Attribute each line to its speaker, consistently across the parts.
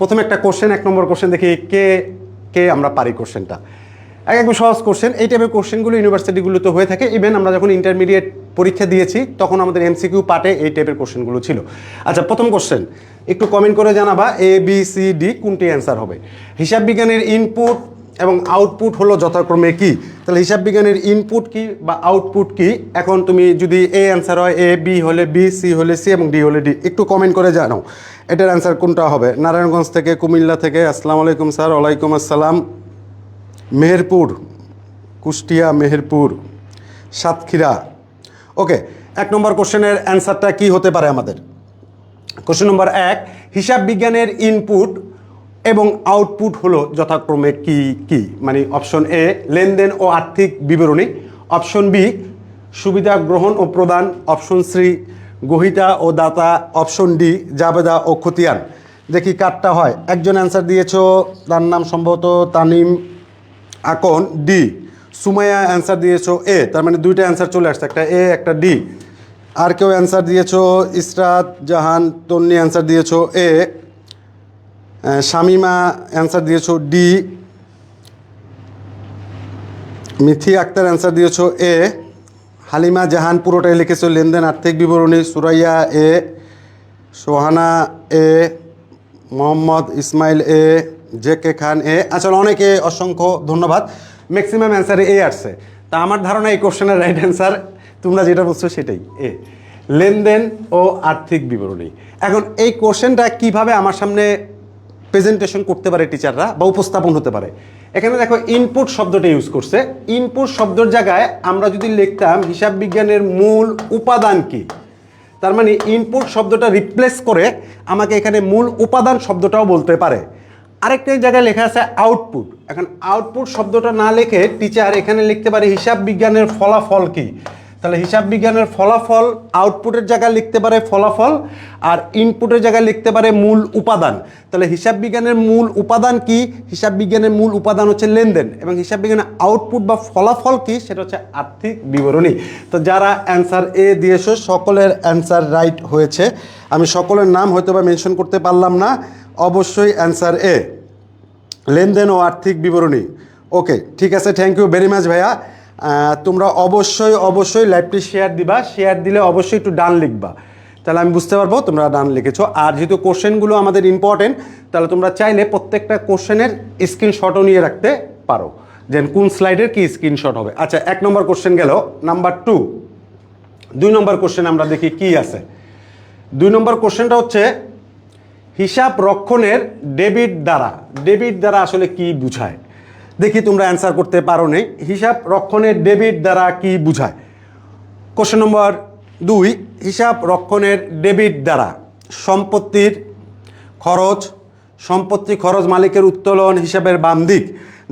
Speaker 1: প্রথমে একটা কোশ্চেন, 1 নম্বর কোশ্চেন দেখি কে কে আমরা পারি কোশ্চেনটা। একদম সহজ কোশ্চেন। এই টাইপের কোশ্চেনগুলো ইউনিভার্সিটিগুলোতে হয়ে থাকে। ইভেন আমরা যখন ইন্টারমিডিয়েট পরীক্ষা দিয়েছি তখন আমাদের এমসিকিউ পার্টে এই টাইপের কোশ্চেনগুলো ছিল। আচ্ছা, প্রথম কোশ্চেন একটু কমেন্ট করে জানাবা এ বি সি ডি কোনটি অ্যান্সার হবে। হিসাব বিজ্ঞানের ইনপুট এবং আউটপুট হলো যথাক্রমে কি? তাহলে হিসাব বিজ্ঞানের ইনপুট কি বা আউটপুট কি? এখন তুমি যদি এ অ্যান্সার হয় এ, বি হলে বি, সি হলে সি এবং ডি হলে ডি। একটু কমেন্ট করে জানাও এটার অ্যান্সার কোনটা হবে। নারায়ণগঞ্জ থেকে, কুমিল্লা থেকে, আসসালামু আলাইকুম স্যার। ওয়ালাইকুম আসসালাম। মেহেরপুর, কুষ্টিয়া, মেহেরপুর, সাতক্ষীরা। ওকে, 1 নম্বর কোশ্চেনের অ্যান্সারটা কি হতে পারে আমাদের? কোশ্চেন নম্বর 1, হিসাব বিজ্ঞানের ইনপুট এবং আউটপুট হলো যথাক্রমে কি কি? মানে অপশন এ লেনদেন ও আর্থিক বিবরণী, অপশন বি সুবিধা গ্রহণ ও প্রদান, অপশন সি গ্রহীতা ও দাতা, অপশন ডি জাবেদা ও খতিয়ান। দেখি কারটা হয়। একজন অ্যান্সার দিয়েছো, তার নাম সম্ভবত তানিম আকন। ডি সুমাইয়া অ্যান্সার দিয়েছো এ, তার মানে দুইটা অ্যান্সার চলে আসছে, একটা এ একটা ডি। আর কেউ অ্যান্সার দিয়েছো ইসরাত জাহান তন্নি অ্যান্সার দিয়েছো এ, শামিমা অ্যান্সার দিয়েছো ডি, মিথি আক্তার অ্যান্সার দিয়েছো এ, হালিমা জাহান পুরোটাই লিখেছো লেনদেন আর্থিক বিবরণী, সুরাইয়া এ, সোহানা এ, মোহাম্মদ ইসমাইল এ, জে কে খান এ। আসলে অনেকে অসংখ্য ধন্যবাদ, ম্যাক্সিমাম অ্যান্সারে এ আসছে। তা আমার ধারণা এই কোশ্চেনের রাইট অ্যান্সার তোমরা যেটা বলছো সেটাই এ, লেনদেন ও আর্থিক বিবরণী। এখন এই কোশ্চেনটা কিভাবে আমার সামনে প্রেজেন্টেশন করতে পারে টিচাররা বা উপস্থাপন হতে পারে? এখানে দেখো ইনপুট শব্দটা ইউজ করছে। ইনপুট শব্দের জায়গায় আমরা যদি লিখতাম হিসাব বিজ্ঞানের মূল উপাদান কি, তার মানে ইনপুট শব্দটা রিপ্লেস করে আমাকে এখানে মূল উপাদান শব্দটাও বলতে পারে। আরেকটা জায়গায় লেখা আছে আউটপুট। এখন আউটপুট শব্দটা না লিখে টিচার এখানে লিখতে পারে হিসাব বিজ্ঞানের ফলাফল কি। তাহলে হিসাব বিজ্ঞানের ফলাফল আউটপুটের জায়গায় লিখতে পারে ফলাফল, আর ইনপুটের জায়গায় লিখতে পারে মূল উপাদান। তাহলে হিসাব বিজ্ঞানের মূল উপাদান কি? হিসাব বিজ্ঞানের মূল উপাদান হচ্ছে লেনদেন, এবং হিসাব বিজ্ঞানের আউটপুট বা ফলাফল কি? সেটা হচ্ছে আর্থিক বিবরণী। তো যারা অ্যান্সার এ দিয়েছো সকলের অ্যান্সার রাইট হয়েছে। আমি সকলের নাম হয়তো বা মেনশন করতে পারলাম না, অবশ্যই অ্যান্সার এ, লেনদেন ও আর্থিক বিবরণী। ওকে, ঠিক আছে, থ্যাংক ইউ ভেরি মাচ ভাইয়া। তোমরা অবশ্যই অবশ্যই লাইভটি শেয়ার দিবা, শেয়ার দিলে অবশ্যই একটু ডান লিখবা, তাহলে আমি বুঝতে পারবো তোমরা ডান লিখেছো। আর যেহেতু কোশ্চেনগুলো আমাদের ইম্পর্টেন্ট, তাহলে তোমরা চাইলে প্রত্যেকটা কোশ্চেনের স্ক্রিনশটও নিয়ে রাখতে পারো, যে কোন স্লাইডের কি স্ক্রিনশট হবে। আচ্ছা, 1 নম্বর কোশ্চেন গেল। নাম্বার 2, 2 নম্বর কোশ্চেন আমরা দেখি কি আছে। 2 নম্বর কোশ্চেনটা হচ্ছে হিসাব রক্ষণের ডেবিট দ্বারা। ডেবিট দ্বারা আসলে কি বুঝায়? দেখি তোমরা অ্যান্সার করতে পারো নেই। হিসাব রক্ষণের ডেবিট দ্বারা কি বুঝায়? কোশ্চেন নম্বর 2, হিসাব রক্ষণের ডেবিট দ্বারা সম্পত্তির খরচ, সম্পত্তি খরচ মালিকের উত্তোলন হিসাবের বাম দিক।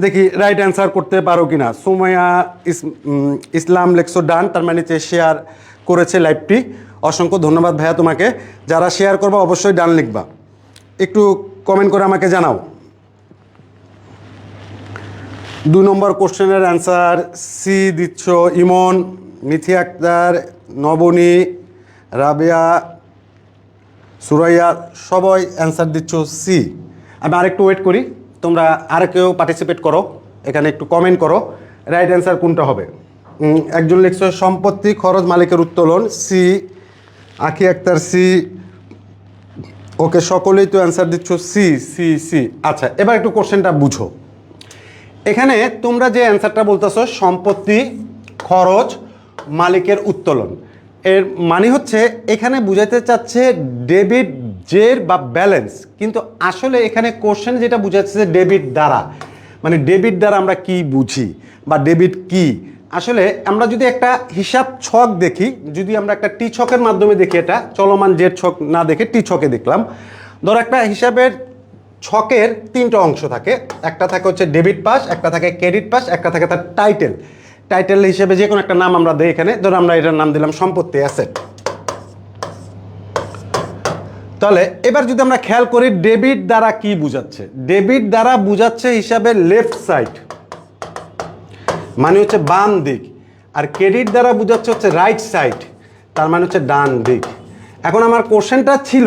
Speaker 1: দেখি রাইট অ্যান্সার করতে পারো কিনা। সুমাইয়া ইসলাম লেখছো ডান, তার মানে শেয়ার করেছে লাইভটি। অসংখ্য ধন্যবাদ ভাইয়া তোমাকে। যারা শেয়ার করবা অবশ্যই ডান লিখবা, একটু কমেন্ট করে আমাকে জানাও। 2 নম্বর কোশ্চেনের অ্যান্সার সি দিচ্ছ ইমন, মিথি আক্তার, নবনী, রাবেয়া, সুরাইয়া, সবাই অ্যান্সার দিচ্ছ সি। আমি আরেকটু ওয়েট করি, তোমরা আর কেউ পার্টিসিপেট করো, এখানে একটু কমেন্ট করো রাইট অ্যান্সার কোনটা হবে। একজন লিখছো সম্পত্তি খরচ মালিকের উত্তোলন, সি। আখি আক্তার সি। ওকে, সকলেই তো অ্যান্সার দিচ্ছ সি সি সি। আচ্ছা, এবার একটু কোশ্চেনটা বুঝো। এখানে তোমরা যে অ্যান্সারটা বলতেছো সম্পত্তি খরচ মালিকের উত্তোলন, এর মানে হচ্ছে এখানে বুঝাইতে চাচ্ছে ডেবিট জের বা ব্যালেন্স, কিন্তু আসলে এখানে কোশ্চেন যেটা বুঝাচ্ছে যে ডেবিট দ্বারা, মানে ডেবিট দ্বারা আমরা কি বুঝি বা ডেবিট কি। আসলে আমরা যদি একটা হিসাব ছক দেখি, যদি আমরা একটা টি ছকের মাধ্যমে দেখি, এটা চলমান জের ছক না দেখে টি ছকে দেখলাম। ধরো একটা হিসাবের ছকের 3টা অংশ থাকে, একটা থাকে হচ্ছে ডেবিট পাস, একটা থাকে ক্রেডিট পাস, একটা থাকে তার টাইটেল। টাইটেল হিসেবে যে কোনো একটা নাম আমরা দিই এখানে, ধরো আমরা এটার নাম দিলাম সম্পত্তি, অ্যাসেট। তাহলে এবার যদি আমরা খেয়াল করি ডেবিট দ্বারা কি বুঝাচ্ছে, ডেবিট দ্বারা বুঝাচ্ছে হিসাবের লেফট সাইড, মানে হচ্ছে বাম দিক, আর ক্রেডিট দ্বারা বুঝাচ্ছে হচ্ছে রাইট সাইড, তার মানে হচ্ছে ডান দিক। এখন আমার কোশ্চেনটা ছিল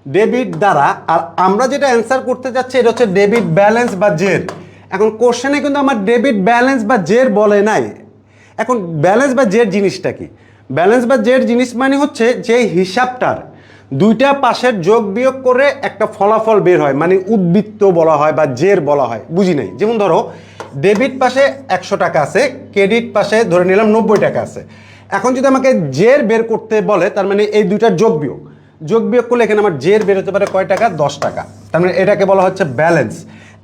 Speaker 1: ডেবিট দ্বারা, আর আমরা যেটা অ্যান্সার করতে যাচ্ছি এটা হচ্ছে ডেবিট ব্যালেন্স বা জের। এখন কোশ্চেনে কিন্তু আমার ডেবিট ব্যালেন্স বা জের বলে নাই। এখন ব্যালেন্স বা জের জিনিসটা কি? ব্যালেন্স বা জের জিনিস মানে হচ্ছে যে হিসাবটার দুইটা পাশের যোগ বিয়োগ করে একটা ফলাফল বের হয়, মানে উদ্বৃত্ত বলা হয় বা জের বলা হয়। বুঝি নাই? যেমন ধরো ডেবিট পাশে 100 টাকা আছে, ক্রেডিট পাশে ধরে নিলাম 90 টাকা আছে। এখন যদি আমাকে জের বের করতে বলে, তার মানে এই দুইটার যোগ বিয়োগ করলে এখানে আমার জের বের হতে পারে কয় টাকা? 10 টাকা। তার মানে এটাকে বলা হচ্ছে ব্যালেন্স।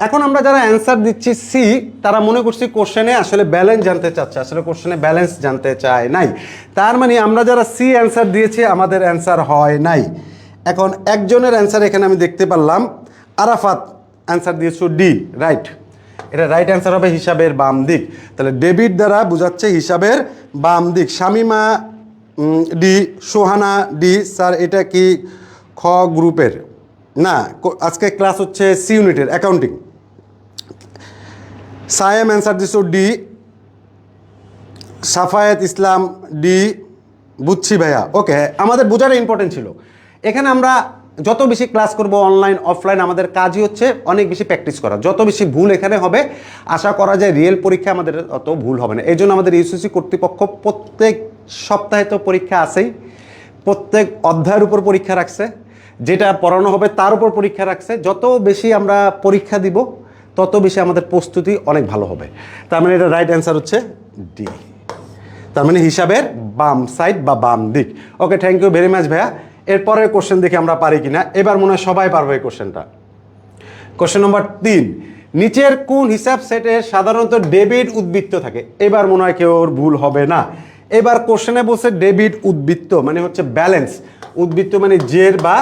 Speaker 1: এখন আমরা যারা অ্যান্সার দিচ্ছি সি, তারা মনে করছি কোশ্চেনে আসলে ব্যালেন্স জানতে চাচ্ছে, আসলে কোশ্চেনে ব্যালেন্স জানতে চায় নাই। তার মানে আমরা যারা সি অ্যান্সার দিয়েছি আমাদের অ্যান্সার হয় নাই। এখন একজনের অ্যান্সার এখানে আমি দেখতে পারলাম, আরাফাত অ্যান্সার দিয়েছো ডি, রাইট। এটা রাইট অ্যান্সার হবে হিসাবের বাম দিক। তাহলে ডেবিট দ্বারা বোঝাচ্ছে হিসাবের বাম দিক। Shamima D, Sohana D. Sir এটা কি খ গ্রুপের? না, আজকে ক্লাস হচ্ছে সি ইউনিটের অ্যাকাউন্টিং। সায়েম অ্যান্সার দিছো ডি। সাফায়েত ইসলাম ডি। বুঝছি ভাইয়া, ওকে। আমাদের বোঝাটা ইম্পর্টেন্ট ছিল। এখানে আমরা যত বেশি ক্লাস করব অনলাইন অফলাইন, আমাদের কাজই হচ্ছে অনেক বেশি প্র্যাকটিস করা। যত বেশি ভুল এখানে হবে, আশা করা যায় রিয়েল পরীক্ষা আমাদের অত ভুল হবে না। এই জন্য আমাদের ইউসিসি কর্তৃপক্ষ প্রত্যেক সপ্তাহে তো পরীক্ষা আছেই, প্রত্যেক অধ্যায়ের উপর পরীক্ষা রাখছে, যেটা পড়ানো হবে তার উপর পরীক্ষা রাখছে। যত বেশি আমরা পরীক্ষা দিব তত বেশি আমাদের প্রস্তুতি অনেক ভালো হবে। তার মানে এটা রাইট অ্যান্সার হচ্ছে ডি। তার মানে হিসাবের বাম সাইড বা বাম দিক। ওকে, থ্যাংক ইউ ভেরি মাচ ভাইয়া। এরপরের কোশ্চেন দেখি আমরা পারি কিনা। এবার মনে হয় সবাই পারবে এই কোশ্চেনটা। কোশ্চেন নম্বর 3, নিচের কোন হিসাব সেটে সাধারণত ডেবিট উদ্বৃত্ত থাকে? এবার মনে হয় কেউ ভুল হবে না। এবার কোশ্চেনে বলছে ডেবিট উদ্বৃত্ত মানে হচ্ছে ব্যালেন্স, উদ্বৃত্ত মানে জের বা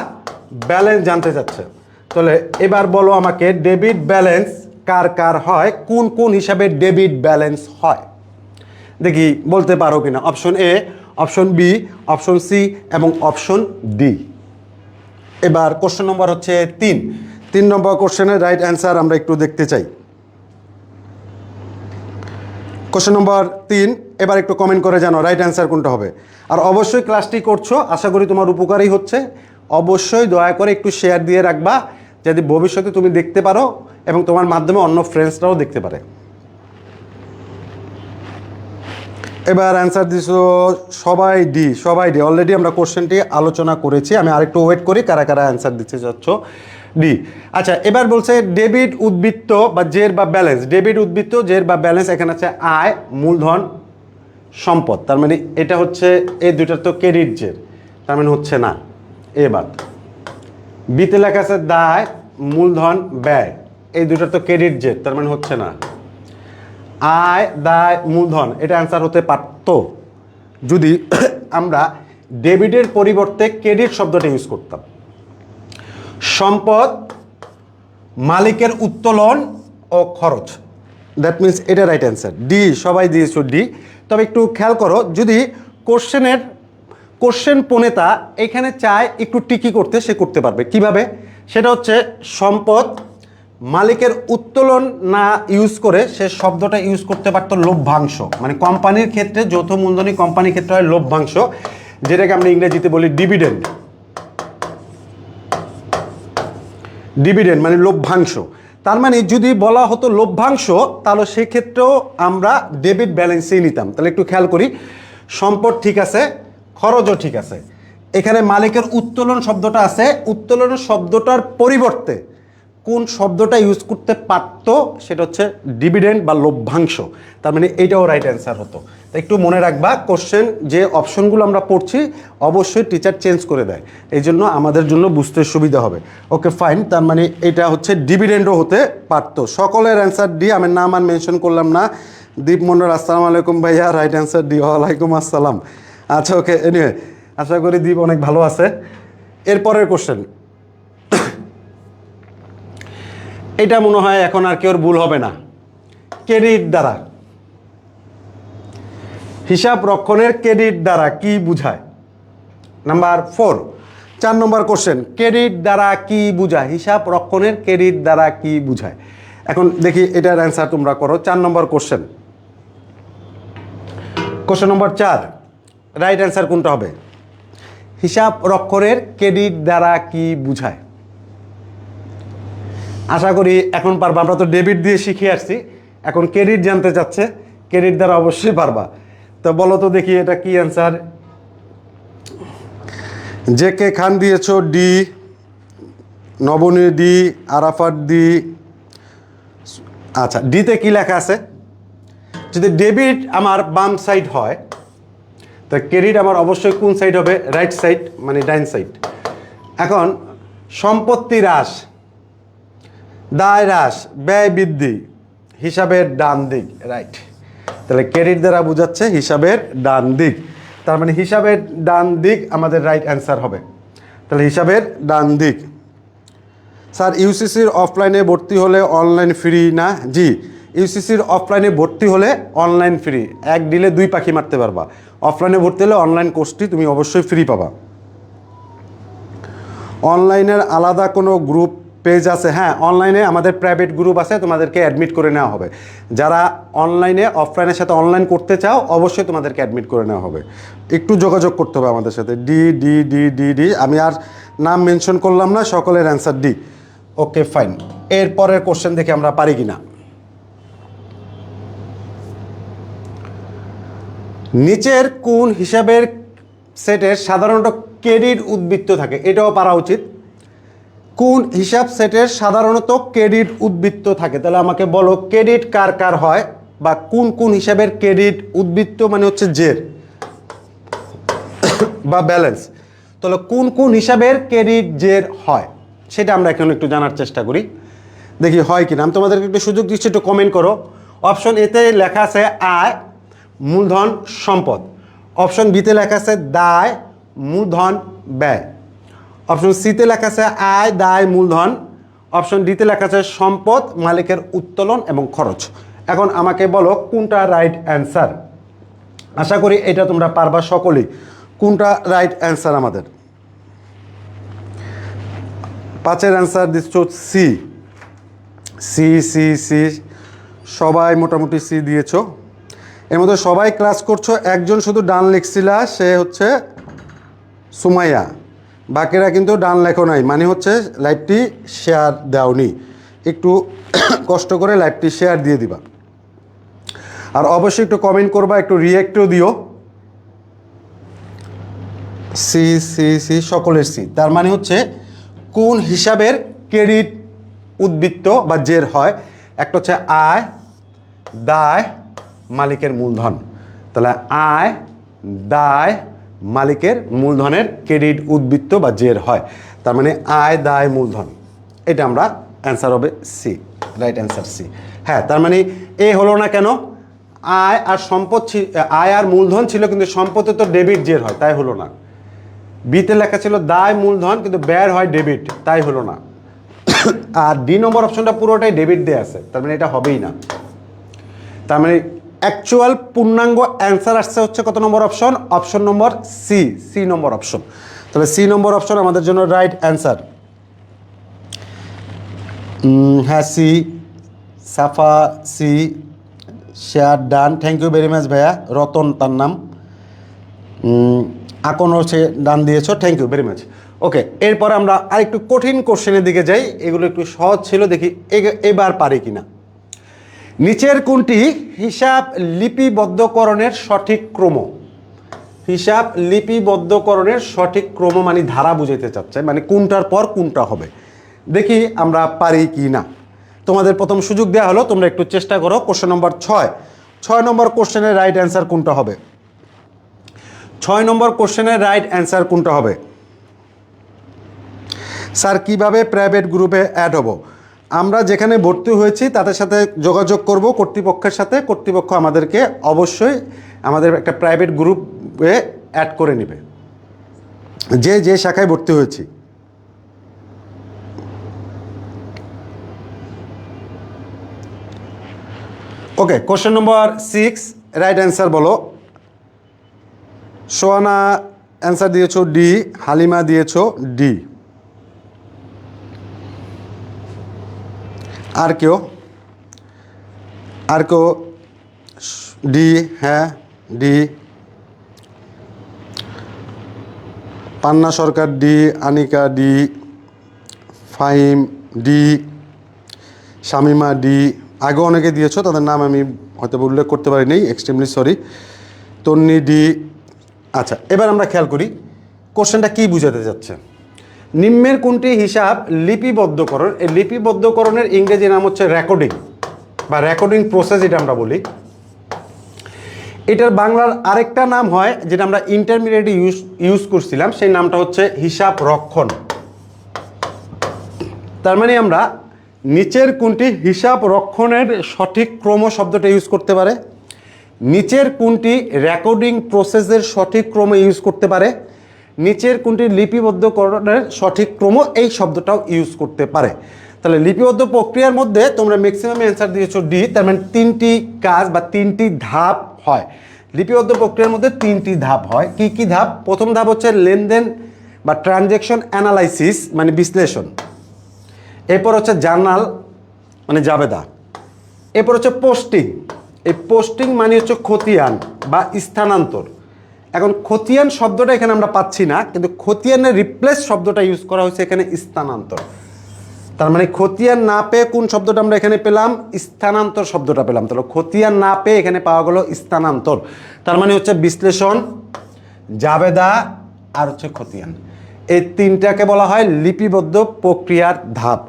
Speaker 1: ব্যালেন্স জানতে চাচ্ছে। তাহলে এবার বলো আমাকে ডেবিট ব্যালেন্স কার কার হয়, কোন কোন হিসাবে ডেবিট ব্যালেন্স হয়? দেখি বলতে পারো কিনা। Option A, option B, option C এবং অপশন ডি। এবার কোশ্চেন নম্বর হচ্ছে 3 নম্বর কোশ্চেনের রাইট অ্যান্সার আমরা একটু দেখতে চাই। কোশ্চেন নম্বর 3, এবার একটু কমেন্ট করে জানো রাইট অ্যান্সার কোনটা হবে। আর অবশ্যই ক্লাসটি করছো, আশা করি তোমার উপকারই হচ্ছে। অবশ্যই দয়া করে একটু শেয়ার দিয়ে রাখবা, যাতে ভবিষ্যতে তুমি দেখতে পারো এবং তোমার মাধ্যমে অন্য ফ্রেন্ডসরাও দেখতে পারে। এবার অ্যান্সার দিছো সবাই ডি, সবাই ডি। অলরেডি আমরা কোশ্চেনটি আলোচনা করেছি, আমি আরেকটু ওয়েট করি কারা কারা অ্যান্সার দিতে চাচ্ছ। ডি। আচ্ছা, এবার বলছে ডেবিট উদ্বৃত্ত বা জের বা ব্যালেন্স। ডেবিট উদ্বৃত্ত, জের বা ব্যালেন্স, এখানে আছে আয়, মূলধন, সম্পদ। তার মানে এটা হচ্ছে এই দুইটার তো ক্রেডিট জের, তার মানে হচ্ছে না, এ বাদ। বিতে লেখা আছে দায়, মূলধন, ব্যয়, এই দুইটার তো ক্রেডিট জের, তার মানে হচ্ছে না। আয়, দায়, মূলধন, এটা অ্যান্সার হতে পারত যদি আমরা ডেবিটের পরিবর্তে ক্রেডিট শব্দটা ইউজ করতাম। সম্পদ, মালিকের উত্তোলন ও খরচ, দ্যাট মিনস এটা রাইট অ্যান্সার ডি। সবাই দিয়েছো ডি। তবে একটু খেয়াল করো, যদি কোশ্চেন প্রণেতা এখানে চায় একটু টিকি করতে, সে করতে পারবে। কিভাবে? সেটা হচ্ছে সম্পদ, মালিকের উত্তোলন না ইউজ করে সে শব্দটা ইউজ করতে পারতো লভ্যাংশ। মানে কোম্পানির ক্ষেত্রে, যৌথ মূলধনী কোম্পানির ক্ষেত্রে হয় লভ্যাংশ, যেটাকে আমরা ইংরেজিতে বলি ডিভিডেন্ড। ডিভিডেন্ড মানে লভ্যাংশ। তার মানে যদি বলা হতো লভ্যাংশ, তাহলে সেক্ষেত্রেও আমরা ডেবিট ব্যালেন্সেই নিতাম। তাহলে একটু খেয়াল করি, সম্পদ ঠিক আছে, খরচও ঠিক আছে। এখানে মালিকের উত্তোলন শব্দটা আছে, উত্তোলন শব্দটার পরিবর্তে কোন শব্দটা ইউজ করতে পারতো, সেটা হচ্ছে ডিভিডেন্ড বা লভ্যাংশ। তার মানে এইটাও রাইট অ্যান্সার হতো। তো একটু মনে রাখবা, কোশ্চেন যে অপশনগুলো আমরা পড়ছি অবশ্যই টিচার চেঞ্জ করে দেয়, এই জন্য আমাদের জন্য বুঝতে সুবিধা হবে। ওকে ফাইন, তার মানে এটা হচ্ছে ডিভিডেন্ডও হতে পারতো। সকলের অ্যান্সার ডি, আমি নাম আর মেনশন করলাম না। দীপ মন্ডল, আসসালামু আলাইকুম ভাইয়া, রাইট অ্যান্সার ডি। ওয়ালাইকুম আসসালাম। আচ্ছা, ওকে, এনিওয়ে আশা করি দীপ অনেক ভালো আছে। এরপরের কোশ্চেন, এটা মনে হয় এখন আর কেউ ভুল হবে না। ক্রেডিট দ্বারা, হিসাব রক্ষণের ক্রেডিট দ্বারা কি বুঝায়? নাম্বার 4, 4 নম্বর কোশ্চেন, ক্রেডিট দ্বারা কি বুঝায়? হিসাব রক্ষণের ক্রেডিট দ্বারা কি বুঝায়? এখন দেখি এটার অ্যান্সার তোমরা করো। 4 number question, question number 4, right answer কোনটা হবে? হিসাব রক্ষরের ক্রেডিট দ্বারা কি বুঝায়? আশা করি এখন পারবা। আমরা তো ডেবিট দিয়ে শিখে আসছি, এখন ক্রেডিট জানতে চাচ্ছে, ক্রেডিট দ্বারা অবশ্যই পারবা। তো বলো তো দেখি এটা কি অ্যান্সার। জে কে খান দিয়েছো ডি, নবনী ডি, আরাফাত ডি। আচ্ছা, ডিতে কি লেখা আছে? যদি ডেবিট আমার বাম সাইড হয়, তো ক্রেডিট আমার অবশ্যই কোন সাইড হবে? রাইট সাইড, মানে ডাইন সাইড। এখন সম্পত্তি হ্রাস, দায় হ্রাস, ব্যয় বৃদ্ধি, হিসাবের ডান দিক, রাইট। তাহলে ক্রেডিট দ্বারা বোঝাচ্ছে হিসাবের ডান দিক, তার মানে হিসাবের ডান দিক আমাদের রাইট অ্যান্সার হবে। তাহলে হিসাবের ডান দিক। স্যার ইউসিসির অফলাইনে ভর্তি হলে অনলাইন ফ্রি না? জি, ইউসিসির অফলাইনে ভর্তি হলে অনলাইন ফ্রি, এক ডিলে দুই পাখি মারতে পারবা। অফলাইনে ভর্তি হলে অনলাইন কোর্সটি তুমি অবশ্যই ফ্রি পাবা। অনলাইনের আলাদা কোনো গ্রুপ পেজ আছে? হ্যাঁ, অনলাইনে আমাদের প্রাইভেট গ্রুপ আছে, তোমাদেরকে অ্যাডমিট করে নেওয়া হবে। যারা অনলাইনে অফলাইনের সাথে অনলাইন করতে চাও অবশ্যই তোমাদেরকে অ্যাডমিট করে নেওয়া হবে। একটু যোগাযোগ করতে হবে আমাদের সাথে। D D D D D, আমি আর নাম মেনশন করলাম না, সকলের অ্যান্সার ডি। ওকে ফাইন, এরপরের কোশ্চেন দেখে আমরা পারি কিনা। নিচের কোন হিসাবের সেটের সাধারণত ক্রেডিট উদ্বৃত্ত থাকে? এটাও পারা উচিত। কোন হিসাব সেটের সাধারণত ক্রেডিট উদ্বৃত্ত থাকে? তাহলে আমাকে বলো ক্রেডিট কার কার হয়, বা কোন কোন হিসাবের ক্রেডিট উদ্বৃত্ত মানে হচ্ছে জের বা ব্যালেন্স। তাহলে কোন কোন হিসাবের ক্রেডিট জের হয় সেটা আমরা এখন একটু জানার চেষ্টা করি, দেখি হয় কিনা। আমি তোমাদেরকে একটু সুযোগ দিচ্ছি, একটু কমেন্ট করো। অপশন এতে লেখা আছে আয়, মূলধন, সম্পদ। অপশন বিতে লেখা আছে দায়, মূলধন, ব্যয়। অপশন সিতে লেখা আছে আয়, দায়, মূলধন। অপশন ডিতে লেখা আছে সম্পদ, মালিকের উত্তোলন এবং খরচ। এখন আমাকে বলো কোনটা রাইট অ্যান্সার। আশা করি এটা তোমরা পারবা সকলেই। কোনটা রাইট অ্যান্সার আমাদের? 5-এর অ্যান্সার দিচ্ছ সি। সি সি সি, সবাই মোটামুটি সি দিয়েছো। এর মধ্যে সবাই ক্লাস করছো, একজন শুধু ডান লিখছিলা, সে হচ্ছে সুমাইয়া। বাকিরা কিন্তু ডান লেখো নাই, মানে হচ্ছে লাইভটি শেয়ার দাওনি। একটু কষ্ট করে লাইভটি শেয়ার দিয়ে দিবা, আর অবশ্যই একটু কমেন্ট করবা, একটু রিয়েক্টও দিও। সি সি সি, সকলের সি। তার মানে হচ্ছে কোন হিসাবের ক্রেডিট উদ্বৃত্ত বা জের হয়? একটা হচ্ছে আয়, দায়, মালিকের মূলধন। তাহলে আয়, দায়, মালিকের মূলধনের ক্রেডিট উদ্বৃত্ত বা জের হয়। তার মানে আয়, দায়, মূলধন, এটা আমরা অ্যান্সার হবে সি, রাইট অ্যান্সার সি। হ্যাঁ, তার মানে এ হলো না কেন? আয় আর সম্পদ, আয় আর মূলধন ছিল, কিন্তু সম্পদে তো ডেবিট জের হয়, তাই হলো না। বিতে লেখা ছিল দায়, মূলধন, কিন্তু ব্যয় হয় ডেবিট, তাই হলো না। আর ডি নম্বর অপশনটা পুরোটাই ডেবিট দিয়ে আছে, তার মানে এটা হবেই না। তার মানে অ্যাকচুয়াল পূর্ণাঙ্গ অ্যান্সার আসছে হচ্ছে কত number option? Option number C, C number option. তাহলে সি নম্বর অপশন আমাদের জন্য রাইট অ্যান্সার। হ্যাঁ C, Safa C, share done, thank you very much ভাইয়া। রতন তার নাম, আকন হচ্ছে ডান দিয়েছো, thank you very much. Okay, এরপর আমরা আরেকটু কঠিন কোশ্চেনের দিকে যাই। এগুলো একটু সহজ ছিল, দেখি এবার পারি কিনা। নিচের কোনটি হিসাব লিপিবদ্ধকরণের সঠিক ক্রম? হিসাব লিপিবদ্ধকরণের সঠিক ক্রম মানে ধারা বুঝাইতে চাচ্ছে, মানে কোনটার পর কোনটা হবে। দেখি আমরা পারি কি না। তোমাদের প্রথম সুযোগ দেওয়া হলো, তোমরা একটু চেষ্টা করো। কোশ্চেন নম্বর 6 নম্বর কোশ্চেনের রাইট অ্যান্সার কোনটা হবে? 6 নম্বর কোশ্চেনের রাইট অ্যান্সার কোনটা হবে? স্যার কিভাবে প্রাইভেট গ্রুপে অ্যাড হব? আমরা যেখানে ভর্তি হয়েছি তাদের সাথে যোগাযোগ করব, কর্তৃপক্ষের সাথে। কর্তৃপক্ষ আমাদেরকে অবশ্যই আমাদের একটা প্রাইভেট গ্রুপে অ্যাড করে নেবে, যে যে শাখায় ভর্তি হয়েছি। Okay, question number 6 right answer বলো। সোয়ানা অ্যান্সার দিয়েছো ডি, হালিমা দিয়েছো ডি। আর কেউ ডি? হ্যাঁ D. Panna Sarkar D, Anika D, Fahim D, Shamima D. আগে অনেকে দিয়েছো, তাদের নাম আমি হয়তো উল্লেখ করতে পারিনি, এক্সট্রিমলি সরি। তন্নি ডি। আচ্ছা, এবার আমরা খেয়াল করি কোশ্চেনটা কী বুঝাতে যাচ্ছে। নিম্নের কোনটি হিসাব লিপিবদ্ধকরণ? এই লিপিবদ্ধকরণের ইংরেজি নাম হচ্ছে রেকর্ডিং বা রেকর্ডিং প্রসেস, এটা আমরা বলি। এটার বাংলার আরেকটা নাম হয়, যেটা আমরা ইন্টারমিডিয়েটে ইউজ করছিলাম, সেই নামটা হচ্ছে হিসাব রক্ষণ। তার মানে আমরা নিচের কোনটি হিসাব রক্ষণের সঠিক ক্রম শব্দটা ইউজ করতে পারে, নিচের কোনটি রেকর্ডিং প্রসেসের সঠিক ক্রম ইউজ করতে পারে, নিচের কোনটি লিপিবদ্ধকরণের সঠিক ক্রম এই শব্দটাও ইউজ করতে পারে। তাহলে লিপিবদ্ধ প্রক্রিয়ার মধ্যে তোমরা ম্যাক্সিমাম অ্যান্সার দিয়েছো ডি, তার মানে 3টি কাজ বা 3টি ধাপ হয়। লিপিবদ্ধ প্রক্রিয়ার মধ্যে 3টি ধাপ হয়। কি কি ধাপ? প্রথম ধাপ হচ্ছে লেনদেন বা ট্রানজ্যাকশন অ্যানালাইসিস মানে বিশ্লেষণ। এরপর হচ্ছে জার্নাল মানে জাবেদা। এরপর হচ্ছে পোস্টিং। এই পোস্টিং মানে হচ্ছে খতিয়ান বা স্থানান্তর। এখন খতিয়ান শব্দটা এখানে আমরা পাচ্ছি না, কিন্তু খতিয়ানের রিপ্লেস শব্দটা ইউজ করা হয়েছে এখানে স্থানান্তর। তার মানে খতিয়ান না পেয়ে কোন শব্দটা আমরা এখানে পেলাম? স্থানান্তর শব্দটা পেলাম। তাহলে খতিয়ান না পেয়ে এখানে পাওয়া গেল স্থানান্তর। তার মানে হচ্ছে বিশ্লেষণ, জাবেদা আর হচ্ছে খতিয়ান, এই 3টাকে বলা হয় লিপিবদ্ধ প্রক্রিয়ার ধাপ।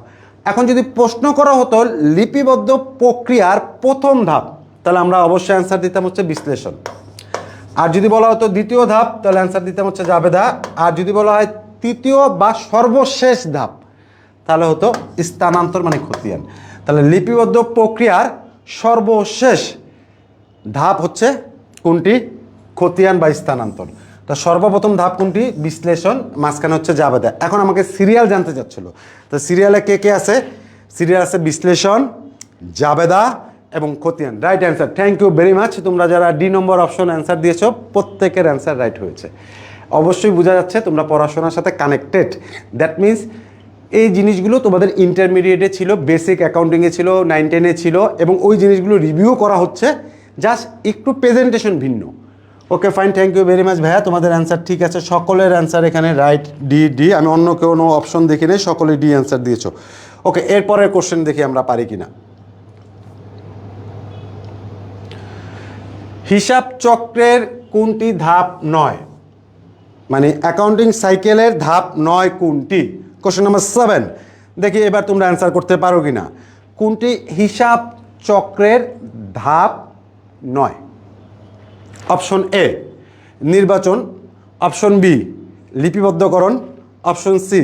Speaker 1: এখন যদি প্রশ্ন করা হতো লিপিবদ্ধ প্রক্রিয়ার প্রথম ধাপ, তাহলে আমরা অবশ্যই অ্যান্সার দিতাম হচ্ছে বিশ্লেষণ। আর যদি বলা হতো দ্বিতীয় ধাপ, তাহলে অ্যান্সার দিতাম হচ্ছে জাবেদা। আর যদি বলা হয় তৃতীয় বা সর্বশেষ ধাপ, তাহলে হতো স্থানান্তর মানে খতিয়ান। তাহলে লিপিবদ্ধ প্রক্রিয়ার সর্বশেষ ধাপ হচ্ছে কোনটি? খতিয়ান বা স্থানান্তর। তো সর্বপ্রথম ধাপ কোনটি? বিশ্লেষণ, মাঝখানে হচ্ছে জাবেদা। এখন আমাকে সিরিয়াল জানতে চাচ্ছিল, তো সিরিয়ালে কে কে আছে? সিরিয়াল আছে বিশ্লেষণ, জাবেদা এবং খতিয়ান। Right answer, thank you very much. তোমরা যারা ডি নম্বর অপশন অ্যান্সার দিয়েছো প্রত্যেকের অ্যান্সার রাইট হয়েছে। অবশ্যই বোঝা যাচ্ছে তোমরা পড়াশোনার সাথে কানেক্টেড। দ্যাট মিনস এই জিনিসগুলো তোমাদের ইন্টারমিডিয়েটে ছিল, বেসিক অ্যাকাউন্টিংয়ে ছিল, 9-10-এ ছিল, এবং ওই জিনিসগুলো রিভিউ করা হচ্ছে, জাস্ট একটু প্রেজেন্টেশন ভিন্ন। Okay fine, thank you very much ভাইয়া, তোমাদের অ্যান্সার ঠিক আছে। সকলের অ্যান্সার এখানে রাইট, ডি ডি। আমি অন্য কোনো অপশন দেখি নেই, সকলে ডি অ্যান্সার দিয়েছো। ওকে, এরপরের কোশ্চেন দেখি আমরা পারি কিনা। হিসাব চক্রের কোনটি ধাপ নয়? মানে অ্যাকাউন্টিং সাইকেলের ধাপ 9 কোনটি? Question number 7। দেখি এবার তোমরা অ্যান্সার করতে পারো কিনা। কোনটি হিসাব চক্রের ধাপ 9? অপশন এ নির্বাচন, অপশন বি লিপিবদ্ধকরণ, অপশন সি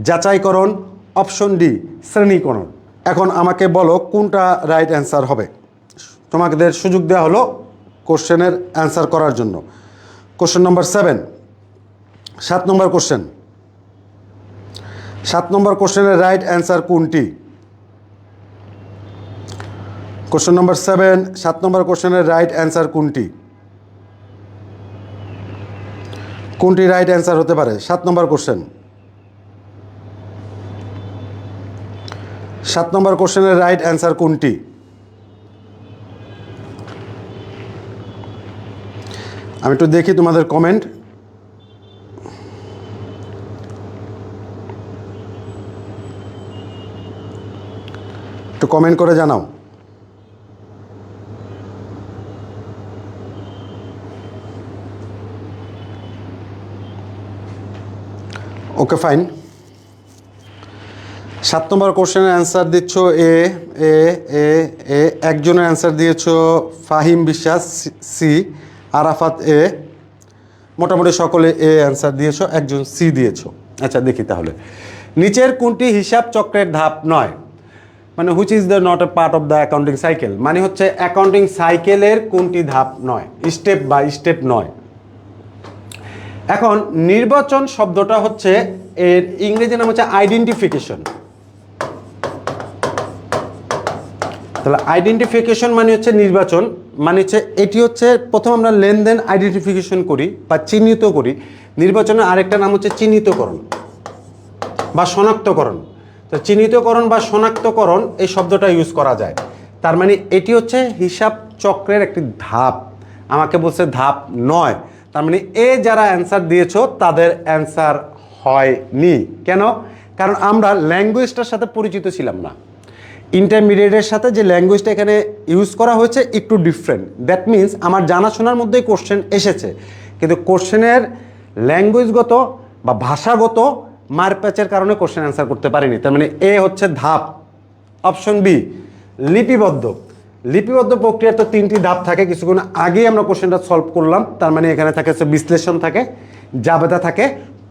Speaker 1: যাচাইকরণ, অপশন ডি শ্রেণীকরণ। এখন আমাকে বলো কোনটা রাইট অ্যান্সার হবে। তোমাদের সুযোগ দেওয়া হলো কোশ্চেনের অ্যান্সার করার জন্য। কোশ্চেন নম্বর 7, 7 নম্বর কোশ্চেন। 7 নম্বর কোশ্চেনের রাইট অ্যান্সার কোনটি? কোশ্চেন নম্বর 7, 7 নম্বর কোশ্চেনের রাইট অ্যান্সার কোনটি? কোনটি রাইট অ্যান্সার হতে পারে? 7 নম্বর কোশ্চেন। 7 নম্বর কোশ্চেনের রাইট অ্যান্সার কোনটি? আমি একটু দেখি তোমাদের কমেন্ট। একটু কমেন্ট করে জানাও। ওকে ফাইন, 7 নম্বর কোশ্চেনের অ্যান্সার দিচ্ছ এ এ এ এ একজনের অ্যান্সার দিয়েছ ফাহিম বিশ্বাস, সি আরাফাত এ। মোটামুটি সকলে এ অ্যান্সার দিয়েছ, একজন সি দিয়েছ। আচ্ছা দেখি তাহলে, নিচের কোনটি হিসাব চক্রের ধাপ নয়? মানে which is the not a part of the accounting cycle, মানে হচ্ছে অ্যাকাউন্টিং সাইকেলের কোনটি ধাপ নয়, স্টেপ বাই স্টেপ নয়। এখন নির্বাচন শব্দটা হচ্ছে, এর ইংরেজি নাম হচ্ছে আইডেন্টিফিকেশন। তাহলে আইডেন্টিফিকেশন মানে হচ্ছে নির্বাচন, মানে হচ্ছে এটি হচ্ছে প্রথম আমরা লেনদেন আইডেন্টিফিকেশন করি বা চিহ্নিত করি। নির্বাচনের আরেকটা নাম হচ্ছে চিহ্নিতকরণ বা শনাক্তকরণ। তো চিহ্নিতকরণ বা শনাক্তকরণ এই শব্দটা ইউজ করা যায়। তার মানে এটি হচ্ছে হিসাব চক্রের একটি ধাপ। আমাকে বলছে ধাপ 9, তার মানে এ যারা অ্যান্সার দিয়েছো তাদের অ্যান্সার হয়নি। কেন? কারণ আমরা ল্যাঙ্গুয়েজটার সাথে পরিচিত ছিলাম না। ইন্টারমিডিয়েটের সাথে যে ল্যাঙ্গুয়েজটা এখানে ইউজ করা হয়েছে একটু ডিফারেন্ট। দ্যাট মিনস আমার জানাশোনার মধ্যেই কোশ্চেন এসেছে, কিন্তু কোশ্চেনের ল্যাঙ্গুয়েজগত বা ভাষাগত মারপ্যাচের কারণে কোশ্চেন অ্যান্সার করতে পারিনি। তার মানে এ হচ্ছে ধাপ। অপশন বি লিপিবদ্ধ। লিপিবদ্ধ প্রক্রিয়ার তো 3টি ধাপ থাকে, কিছুক্ষণ আগেই আমরা কোশ্চেনটা সলভ করলাম। তার মানে এখানে থাকে হচ্ছে বিশ্লেষণ থাকে, জাবেদা থাকে,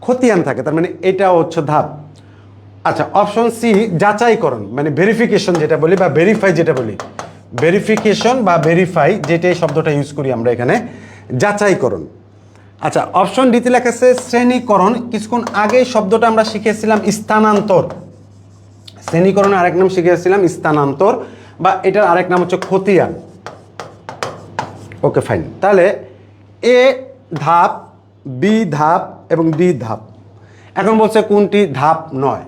Speaker 1: খতিয়ান থাকে। তার মানে এটাও হচ্ছে ধাপ। আচ্ছা, অপশন সি যাচাইকরণ, মানে ভেরিফিকেশন যেটা বলি বা ভেরিফাই যেটা বলি, ভেরিফিকেশন বা ভেরিফাই যেটা এই শব্দটা ইউজ করি আমরা এখানে, যাচাইকরণ। আচ্ছা, অপশন ডিতে লেখা আছে শ্রেণীকরণ। কিছুক্ষণ আগে শব্দটা আমরা শিখেছিলাম স্থানান্তর। শ্রেণীকরণের আরেক নাম শিখেছিলাম স্থানান্তর, বা এটার আরেক নাম হচ্ছে খতিয়ান। Okay fine. তাহলে এ ধাপ, বি ধাপ এবং ডি ধাপ। এখন বলছে কোনটি ধাপ নয়।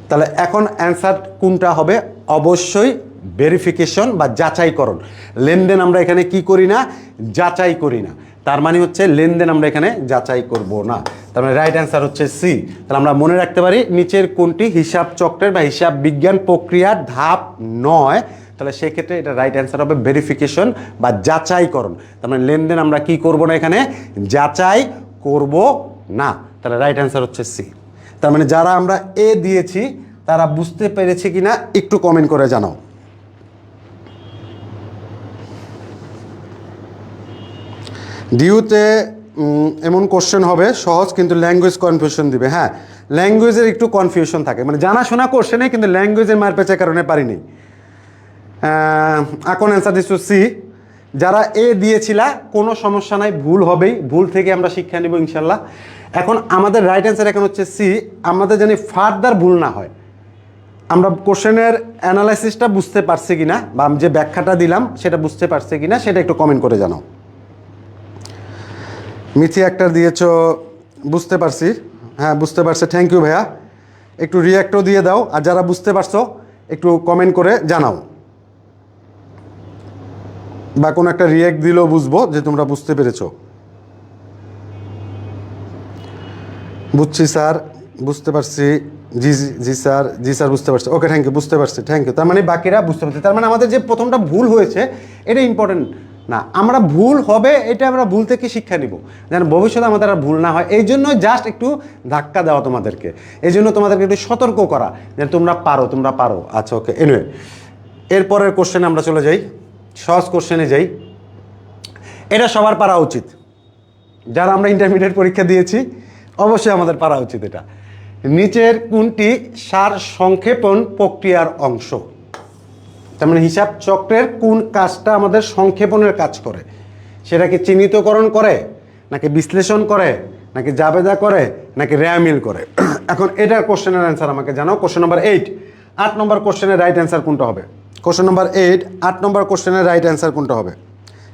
Speaker 1: তাহলে এখন অ্যান্সার কোনটা হবে? অবশ্যই ভেরিফিকেশন বা যাচাইকরণ। লেনদেন আমরা এখানে কি করি না? যাচাই করি না। তার মানে হচ্ছে লেনদেন আমরা এখানে যাচাই করব না। তার মানে রাইট অ্যান্সার হচ্ছে সি। তাহলে আমরা মনে রাখতে পারি নিচের কোনটি হিসাব চক্রের বা হিসাব বিজ্ঞান প্রক্রিয়ার ধাপ নয়। তাহলে সেক্ষেত্রে এটা রাইট অ্যান্সার হবে ভেরিফিকেশন বা যাচাইকরণ। তার মানে লেনদেন আমরা কি করব না, এখানে যাচাই করব না। তাহলে রাইট অ্যান্সার হচ্ছে সি। তার মানে যারা আমরা এ দিয়েছি তারা বুঝতে পেরেছে কিনা একটু কমেন্ট করে জানাও। ডিউতে এমন কোশ্চেন হবে সহজ, কিন্তু ল্যাঙ্গুয়েজ কনফিউশন দিবে। হ্যাঁ, ল্যাঙ্গুয়েজের একটু কনফিউশন থাকে, মানে জানাশোনা কোশ্চেনে কিন্তু ল্যাঙ্গুয়েজের মারপ্যাচের কারণে পারিনি। এখন অ্যান্সার দিচ্ছ সি। যারা এ দিয়েছিলা কোনো সমস্যা নাই, ভুল হবেই, ভুল থেকে আমরা শিক্ষা নেব ইনশাল্লাহ। এখন আমাদের রাইট অ্যান্সার এখন হচ্ছে সি। আমাদের জানি ফার্দার ভুল না হয়, আমরা কোশ্চেনের অ্যানালাইসিসটা বুঝতে পারছি কিনা বা যে ব্যাখ্যাটা দিলাম সেটা বুঝতে পারছি কিনা সেটা একটু কমেন্ট করে জানাও। মিথি একটা দিয়েছো, বুঝতে পারছি। হ্যাঁ, বুঝতে পারছে, থ্যাংক ইউ ভাইয়া। একটু রিয়াক্টও দিয়ে দাও, আর যারা বুঝতে পারছো একটু কমেন্ট করে জানাও, বা কোনো একটা রিয়াক্ট দিলেও বুঝবো যে তোমরা বুঝতে পেরেছো। বুঝছি স্যার, বুঝতে পারছি। জি জি স্যার, জি স্যার বুঝতে পারছি। ওকে, থ্যাংক ইউ, বুঝতে পারছি, থ্যাংক ইউ। তার মানে বাকিরা বুঝতে পারছি। তার মানে আমাদের যে প্রথমটা ভুল হয়েছে এটা ইম্পর্টেন্ট না, আমরা ভুল হবে এটা আমরা ভুল থেকে শিক্ষা নিব, যেন ভবিষ্যতে আমাদের আর ভুল না হয়। এই জন্য জাস্ট একটু ধাক্কা দেওয়া তোমাদেরকে, এই জন্য তোমাদেরকে একটু সতর্ক করা যে তোমরা পারো, তোমরা পারো। আচ্ছা, ওকে। এনিওয়ে, এরপরের কোশ্চেনে আমরা চলে যাই, সহজ কোশ্চেনে যাই। এটা সবার পারা উচিত, যারা আমরা ইন্টারমিডিয়েট পরীক্ষা দিয়েছি অবশ্যই আমাদের পারা উচিত এটা। নিচের কোনটি সার সংক্ষেপণ প্রক্রিয়ার অংশ? তার মানে হিসাব চক্রের কোন কাজটা আমাদের সংক্ষেপণের কাজ করে? সেটা কি চিহ্নিতকরণ করে, নাকি বিশ্লেষণ করে, নাকি জাবেদা করে, নাকি র্যামিল করে? এখন এটার কোশ্চেনের অ্যান্সার আমাকে জানাও। কোশ্চেন নম্বর 8, 8 নম্বর কোশ্চেনের রাইট অ্যান্সার কোনটা হবে? কোশ্চেন নম্বর 8, 8 নম্বর কোশ্চেনের রাইট অ্যান্সার কোনটা হবে?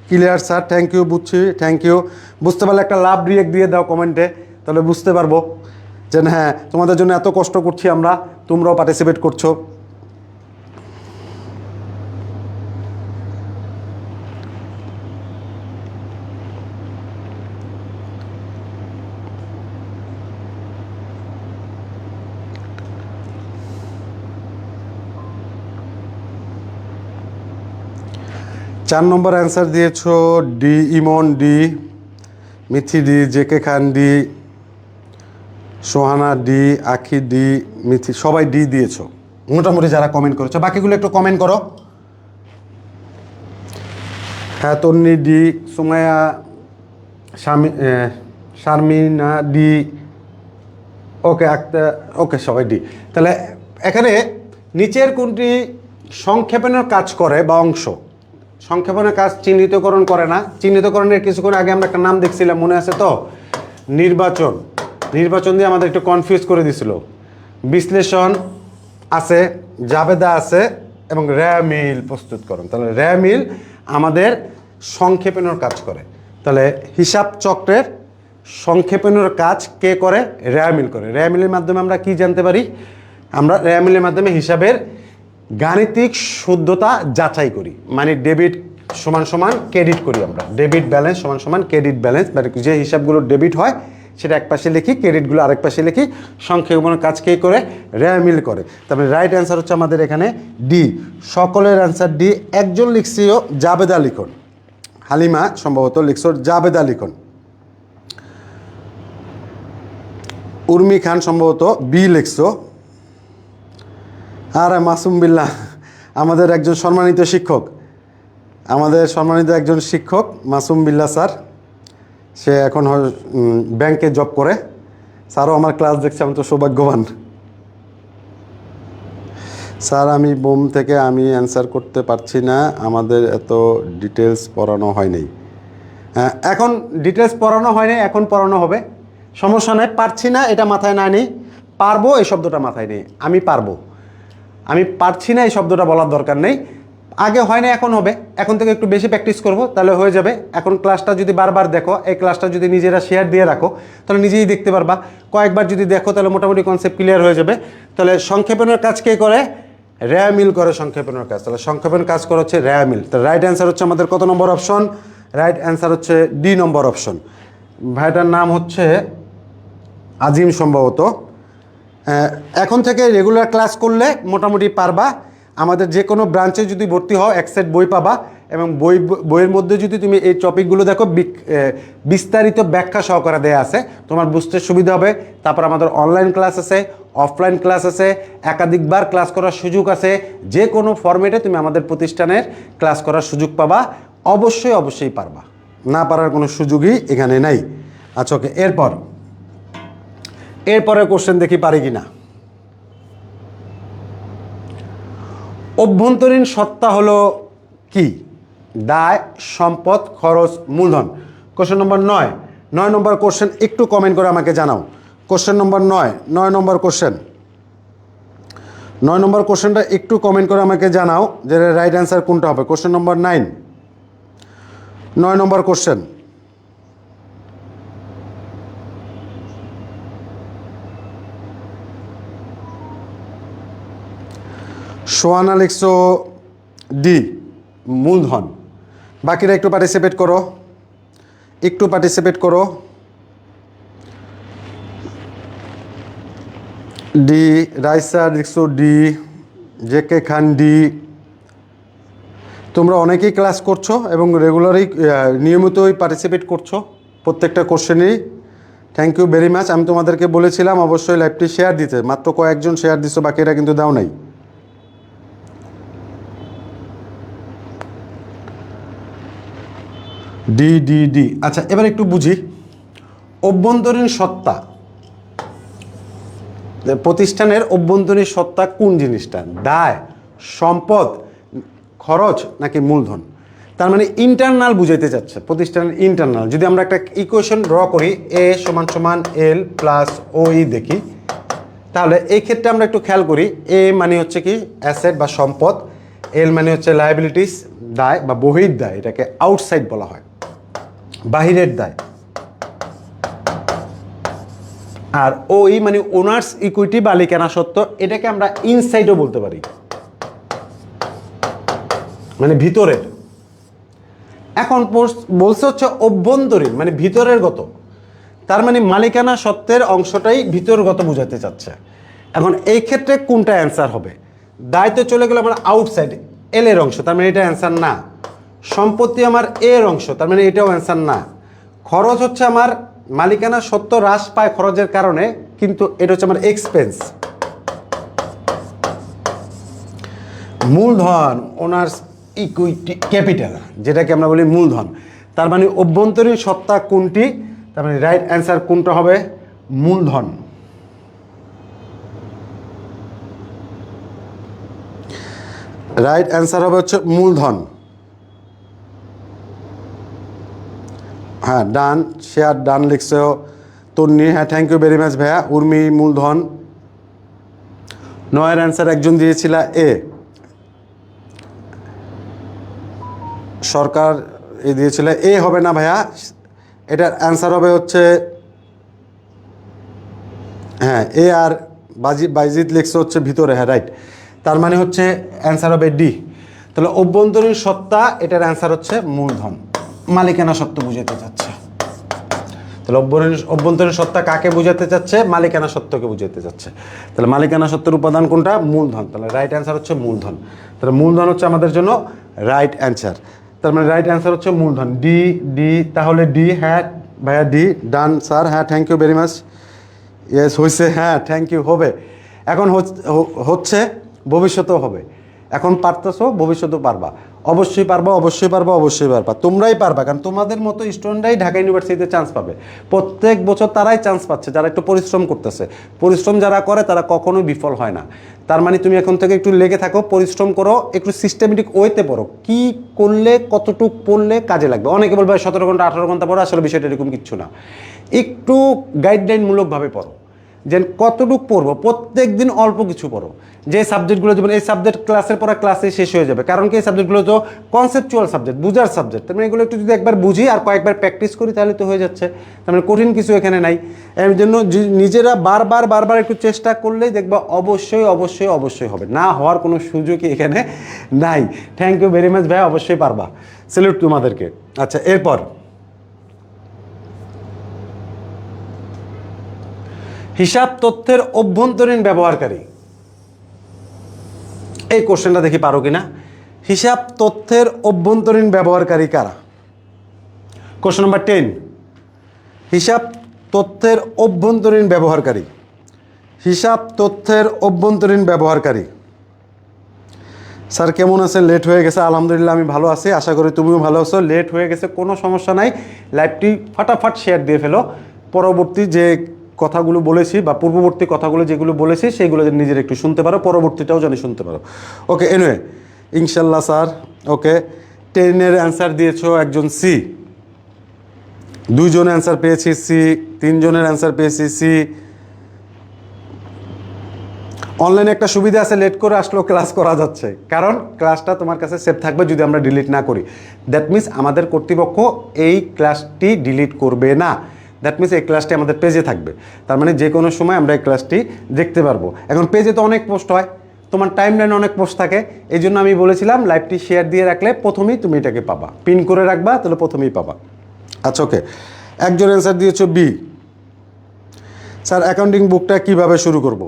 Speaker 1: ক্লিয়ার স্যার, থ্যাংক ইউ, বুঝছি, থ্যাংক ইউ। বুঝতে পারলে একটা লাভ রিয়েক্ট দিয়ে দাও কমেন্টে, তাহলে বুঝতে পারবো যে হ্যাঁ তোমাদের জন্য এত কষ্ট করছি আমরা, তোমরাও পার্টিসিপেট করছো। চার নম্বর অ্যান্সার দিয়েছো ডি, ইমন ডি, মিথি ডি, জেকে খান ডি, সোহানা ডি, আখি ডি, মিথি, সবাই ডি দিয়েছো মোটামুটি যারা কমেন্ট করেছো। বাকিগুলো একটু কমেন্ট করো। হ্যাঁ, তন্নি ডি, সুমায়া, শারমিনা ডি, ওকে আক্তার, ওকে সবাই ডি। তাহলে এখানে নিচের কোনটি সংক্ষেপণের কাজ করে বা অংশ? সংক্ষেপণের কাজ চিহ্নিতকরণ করে না। চিহ্নিতকরণের কিছুক্ষণ আগে আমরা একটা নাম দেখছিলাম, মনে আছে তো? নির্বাচন। নির্বাচন দিয়ে আমাদের একটু কনফিউজ করে দিছিল। বিশ্লেষণ আছে, জাবেদা আছে এবং র্যামিল প্রস্তুতকরণ। তাহলে র্যামিল আমাদের সংক্ষেপণের কাজ করে। তাহলে হিসাব চক্রের সংক্ষেপণের কাজ কে করে? র্যামিল করে। র্যামিলের মাধ্যমে আমরা কি জানতে পারি? আমরা র্যামিলের মাধ্যমে হিসাবের গাণিতিক শুদ্ধতা যাচাই করি, মানে ডেবিট সমান সমান ক্রেডিট করি আমরা, ডেবিট ব্যালেন্স সমান সমান ক্রেডিট ব্যালেন্স, মানে যে হিসাবগুলো ডেবিট হয় সেটা এক পাশে লিখি, ক্রেডিটগুলো আরেক পাশে লিখি, সংক্ষেপণের কাজ কে করে, রেয়া মিল করে। তারপরে রাইট অ্যান্সার হচ্ছে আমাদের এখানে ডি, সকলের অ্যান্সার ডি। একজন লিখছিও জাবেদা লিখন, হালিমা সম্ভবত লিখছো জাবেদা লিখন। উর্মি খান সম্ভবত বি লিখছো। আর মাসুম বিল্লাহ আমাদের একজন সম্মানিত শিক্ষক, আমাদের সম্মানিত একজন শিক্ষক মাসুম বিল্লাহ স্যার, সে এখন ব্যাংকে জব করে। স্যারও আমার ক্লাস দেখছে, আমি তো সৌভাগ্যবান। স্যার আমি বোম থেকে আমি অ্যান্সার করতে পারছি না, আমাদের এত ডিটেলস পড়ানো হয়নি। এখন ডিটেলস পড়ানো হয়নি, এখন পড়ানো হবে, সমস্যা নাই। পারছি না এটা মাথায় না নেই, পারবো এই শব্দটা মাথায় নেই। আমি পারবো, আমি পারছি না এই শব্দটা বলার দরকার নেই। আগে হয় না, এখন হবে। এখন থেকে একটু বেশি প্র্যাকটিস করব, তাহলে হয়ে যাবে। এখন ক্লাসটা যদি বারবার দেখো, এই ক্লাসটা যদি নিজেরা শেয়ার দিয়ে রাখো, তাহলে নিজেই দেখতে পারবা। কয়েকবার যদি দেখো তাহলে মোটামুটি কনসেপ্ট ক্লিয়ার হয়ে যাবে। তাহলে সংক্ষেপণের কাজ কে করে, রেয়া মিল করে সংক্ষেপণের কাজ। তাহলে সংক্ষেপণ কাজ করে হচ্ছে রেয়া মিল। তাহলে রাইট অ্যান্সার হচ্ছে আমাদের কত নম্বর অপশন, রাইট অ্যান্সার হচ্ছে ডি নম্বর অপশন। ভাইটার নাম হচ্ছে আজিম সম্ভবত। এখন থেকে রেগুলার ক্লাস করলে মোটামুটি পারবা। আমাদের যে কোনো ব্রাঞ্চে যদি ভর্তি হও এক সেট বই পাবা, এবং বইয়ের মধ্যে যদি তুমি এই টপিকগুলো দেখো বিস্তারিত ব্যাখ্যা সহকারে দেয়া আছে, তোমার বুঝতে সুবিধা হবে। তারপর আমাদের অনলাইন ক্লাস আছে, অফলাইন ক্লাস আছে, একাধিকবার ক্লাস করার সুযোগ আছে। যে কোনো ফরম্যাটে তুমি আমাদের প্রতিষ্ঠানের ক্লাস করার সুযোগ পাবা, অবশ্যই অবশ্যই পারবা, না পারার কোনো সুযোগই এখানে নাই। আচ্ছা ওকে, এরপরে কোশ্চেন দেখি পারি কি না। অভ্যন্তরীণ সত্তা হলো কি, দায়, সম্পদ, খরচ, মূলধন। কোশ্চেন নম্বর 9 নম্বর কোশ্চেন, একটু কমেন্ট করে আমাকে জানাও। কোশ্চেন নম্বর 9 নম্বর কোশ্চেন, 9 নম্বর কোশ্চেনটা একটু কমেন্ট করে আমাকে জানাও যে রাইট অ্যান্সার কোনটা হবে। কোশ্চেন নম্বর 9 নম্বর কোশ্চেন। সোহানা লিখছো ডি, মূলধন। বাকিরা একটু পার্টিসিপেট করো, ডি। রাইসা লিখছো ডি, জে কে খান ডি। তোমরা অনেকেই ক্লাস করছো এবং রেগুলারই নিয়মিতই পার্টিসিপেট করছো প্রত্যেকটা কোশ্চেনেই। Thank you very much. আমি তোমাদেরকে বলেছিলাম অবশ্যই লাইভটি শেয়ার দিতে, মাত্র কয়েকজন শেয়ার দিছো, বাকিরা কিন্তু দাও নাই। D D D. আচ্ছা এবার একটু বুঝি, অভ্যন্তরীণ সত্তা, প্রতিষ্ঠানের অভ্যন্তরীণ সত্তা কোন জিনিসটা, দায়, সম্পদ, খরচ নাকি মূলধন? তার মানে ইন্টারনাল বুঝাইতে চাচ্ছে, প্রতিষ্ঠানের ইন্টারনাল। যদি আমরা একটা ইকুয়েশন ড্র করি, এ সমান সমান এল প্লাস ও ই দেখি, তাহলে এই ক্ষেত্রে আমরা একটু খেয়াল করি, এ মানে হচ্ছে কি অ্যাসেট বা সম্পদ, এল মানে হচ্ছে লায়াবিলিটিস দায় বা বহির দায়, এটাকে আউটসাইড বলা হয়, বাহিরের দায়। আর ওই মানে ওনার্স ইকুইটি বা মালিকানা সত্ত্ব, এটাকে আমরা ইনসাইডও বলতে পারি, মানে ভিতরের। এখন বলছে হচ্ছে অভ্যন্তরীণ মানে ভিতরের গত, তার মানে মালিকানা সত্ত্বের অংশটাই ভিতরগত বোঝাতে চাচ্ছে। এখন এই ক্ষেত্রে কোনটা অ্যান্সার হবে? দায়িত্ব চলে গেল আমার আউটসাইড, এল এর অংশ, তার মানে এটা অ্যান্সার না। সম্পত্তি আমার এর অংশ, তার মানে এটাও অ্যান্সার না। খরচ হচ্ছে আমার মালিকানা সত্ত্ব হ্রাস পায় খরচের কারণে, কিন্তু এটা হচ্ছে আমার এক্সপেন্স। মূলধন ওনার্স ইকুইটি ক্যাপিটাল, যেটাকে আমরা বলি মূলধন, তার মানে অভ্যন্তরীণ সত্তা কোনটি, তার মানে রাইট অ্যান্সার কোনটা হবে? মূলধন। রাইট অ্যান্সার হবে হচ্ছে মূলধন। হ্যাঁ ডান, শেয়ার ডান লিখছে তন্নি, হ্যাঁ থ্যাংক ইউ ভেরি মাচ ভাইয়া। উর্মি মূলধন। 9 অ্যান্সার একজন দিয়েছিল এ, সরকার এ দিয়েছিল এ, হবে না ভাইয়া, এটার অ্যান্সার হবে হচ্ছে হ্যাঁ এ। আর বাইজিৎ লিখছে হচ্ছে ভিতরে, হ্যাঁ রাইট, তার মানে হচ্ছে অ্যান্সার হবে ডি। তাহলে অভ্যন্তরীণ সত্তা, এটার অ্যান্সার হচ্ছে মূলধন। মালিকানা সত্ত্ব বুঝাতে চাচ্ছে। তাহলে অভ্যন্তরীণ সত্তা কাকে বোঝাতে চাচ্ছে? মালিকানা সত্ত্বকে বুঝাতে চাচ্ছে। তাহলে মালিকানা সত্ত্বের উপাদান কোনটা? মূলধন। তাহলে রাইট অ্যান্সার হচ্ছে মূলধন। তাহলে মূলধন হচ্ছে আমাদের জন্য রাইট অ্যান্সার। তার মানে রাইট অ্যান্সার হচ্ছে মূলধন। ডি ডি, তাহলে ডি। হ্যাঁ ভাইয়া ডি ডান স্যার। হ্যাঁ thank you very much. Yes হয়েছে, হ্যাঁ থ্যাংক ইউ। হবে, এখন হচ্ছে, ভবিষ্যতেও হবে। এখন পারতেছো, ভবিষ্যতেও পারবা। অবশ্যই পারবা, অবশ্যই পারবা, অবশ্যই পারবা। তোমরাই পারবা, কারণ তোমাদের মতো স্টুডেন্টরাই ঢাকা ইউনিভার্সিটিতে চান্স পাবে। প্রত্যেক বছর তারাই চান্স পাচ্ছে যারা একটু পরিশ্রম করতেছে। পরিশ্রম যারা করে তারা কখনোই বিফল হয় না। তার মানে তুমি এখন থেকে একটু লেগে থাকো, পরিশ্রম করো, একটু সিস্টেমেটিক ওয়েতে পড়ো। কি করলে কতটুক পড়লে কাজে লাগবে। অনেকে বলবে 17 ঘন্টা 18 ঘন্টা পড়ো, আসলে বিষয়টা এরকম কিচ্ছু না। একটু গাইডলাইনমূলকভাবে পড়ো, যে কতটুকু পড়বো, প্রত্যেক দিন অল্প কিছু পড়ো। যে সাবজেক্টগুলো, যেমন এই সাবজেক্ট ক্লাসের পর ক্লাসে শেষ হয়ে যাবে, কারণ কি এই সাবজেক্টগুলো তো কনসেপচুয়াল সাবজেক্ট, বুঝার সাবজেক্ট। তার মানে এগুলো একটু যদি একবার বুঝি আর কয়েকবার প্র্যাকটিস করি তাহলে তো হয়ে যাচ্ছে। তার মানে কঠিন কিছু এখানে নাই। এর জন্য নিজেরা বারবার একটু চেষ্টা করলেই দেখবা অবশ্যই অবশ্যই অবশ্যই হবে। না হওয়ার কোনো সুযোগই এখানে নাই। থ্যাংক ইউ ভেরি মাচ ভাই, অবশ্যই পারবা। স্যালুট তোমাদেরকে। আচ্ছা, এরপর হিসাব তথ্যের অভ্যন্তরীণ ব্যবহারকারী। এই কোশ্চেনটা দেখি পারো কিনা। হিসাব তথ্যের অভ্যন্তরীণ ব্যবহারকারী কারা? কোশ্চেন নাম্বার 10, হিসাব তথ্যের অভ্যন্তরীণ ব্যবহারকারী। হিসাব তথ্যের অভ্যন্তরীণ ব্যবহারকারী। স্যার কেমন আছেন? লেট হয়ে গেছে। আলহামদুলিল্লাহ আমি ভালো আছি, আশা করি তুমিও ভালো আছো। লেট হয়ে গেছে, কোনো সমস্যা নাই। লাইভটি ফাটাফাট শেয়ার দিয়ে ফেলো। পরবর্তী যে কথাগুলো বলেছি বা পূর্ববর্তী কথাগুলো যেগুলো বলেছি সেগুলো যেন নিজের একটু শুনতে পারো, পরবর্তীটাও যেন শুনতে পারো। ওকে, এনিওয়ে ইনশাল্লাহ স্যার। ওকে, 10-এর অ্যান্সার দিয়েছো একজন সি, 2 জন অ্যান্সার পেয়েছি সি, 3 জনের অ্যান্সার পেয়েছি সি। অনলাইনে একটা সুবিধা আছে, লেট করে আসলেও ক্লাস করা যাচ্ছে, কারণ ক্লাসটা তোমার কাছে সেভ থাকবে যদি আমরা ডিলিট না করি। দ্যাট মিনস আমাদের কর্তৃপক্ষ এই ক্লাসটি ডিলিট করবে না। দ্যাট মিনস এই ক্লাসটি আমাদের পেজে থাকবে। তার মানে যে কোনো সময় আমরা এই ক্লাসটি দেখতে পারবো। এখন পেজে তো অনেক পোস্ট হয়, তোমার টাইম লাইনে অনেক পোস্ট থাকে। এই জন্য আমি বলেছিলাম লাইভটি শেয়ার দিয়ে রাখলে প্রথমেই তুমি এটাকে পাবা, পিন করে রাখবা, তাহলে প্রথমেই পাবা। আচ্ছা ওকে, একজন অ্যান্সার দিয়েছো বি। স্যার অ্যাকাউন্টিং বুকটা কিভাবে শুরু করব?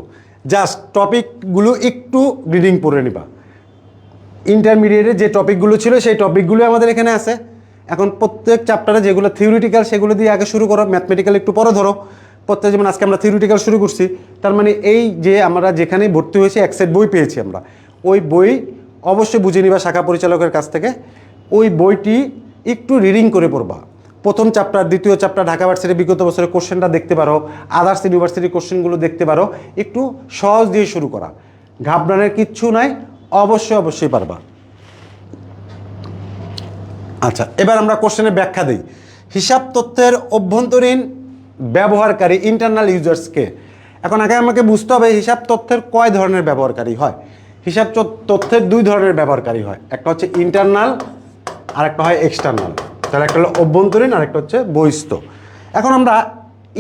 Speaker 1: জাস্ট টপিকগুলো একটু রিডিং পড়ে নিবা। ইন্টারমিডিয়েটে যে টপিকগুলো ছিল সেই টপিকগুলো আমাদের এখানে আছে। এখন প্রত্যেক চ্যাপ্টারে যেগুলো থিওরিটিক্যাল সেগুলো দিয়ে আগে শুরু করো, ম্যাথমেটিক্যাল একটু পরে ধরো। প্রত্যেক, যেমন আজকে আমরা থিওরিটিক্যাল শুরু করছি, তার মানে এই যে আমরা যেখানে ভর্তি হয়েছি এক সেট বই পেয়েছি আমরা, ওই বই অবশ্যই বুঝে নিবা শাখা পরিচালকের কাছ থেকে। ওই বইটি একটু রিডিং করে পড়বা। প্রথম চ্যাপ্টার, দ্বিতীয় চ্যাপ্টার, ঢাকা ভার্সিটির বিগত বছরের কোশ্চেনটা দেখতে পারো, আদার্স ইউনিভার্সিটির কোশ্চেনগুলো দেখতে পারো। একটু সহজ দিয়ে শুরু করা, ঘাবড়ানোর কিচ্ছু নাই, অবশ্যই পারবা। আচ্ছা, এবার আমরা কোশ্চেনের ব্যাখ্যা দিই। হিসাব তথ্যের অভ্যন্তরীণ ব্যবহারকারী, ইন্টারনাল ইউজার্সকে। এখন আগে আমাকে বুঝতে হবে হিসাব তথ্যের কয় ধরনের ব্যবহারকারী হয়। হিসাব তথ্যের 2 ধরনের ব্যবহারকারী হয়, একটা হচ্ছে ইন্টারনাল আর একটা হয় এক্সটার্নাল। তাহলে একটা হলো অভ্যন্তরীণ আর একটা হচ্ছে বহিস্থ। এখন আমরা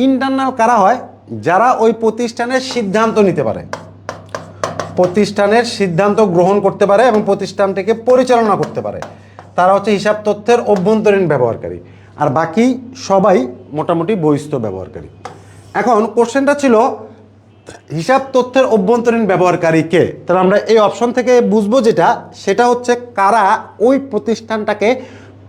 Speaker 1: ইন্টারনাল কারা হয়? যারা ওই প্রতিষ্ঠানের সিদ্ধান্ত নিতে পারে, প্রতিষ্ঠানের সিদ্ধান্ত গ্রহণ করতে পারে এবং প্রতিষ্ঠানটিকে পরিচালনা করতে পারে, তারা হচ্ছে হিসাব তথ্যের অভ্যন্তরীণ ব্যবহারকারী। আর বাকি সবাই মোটামুটি বহিস্থ ব্যবহারকারী। এখন কোশ্চেনটা ছিল হিসাব তথ্যের অভ্যন্তরীণ ব্যবহারকারী কে? তাহলে আমরা এই অপশন থেকে বুঝবো যেটা, সেটা হচ্ছে কারা ওই প্রতিষ্ঠানটাকে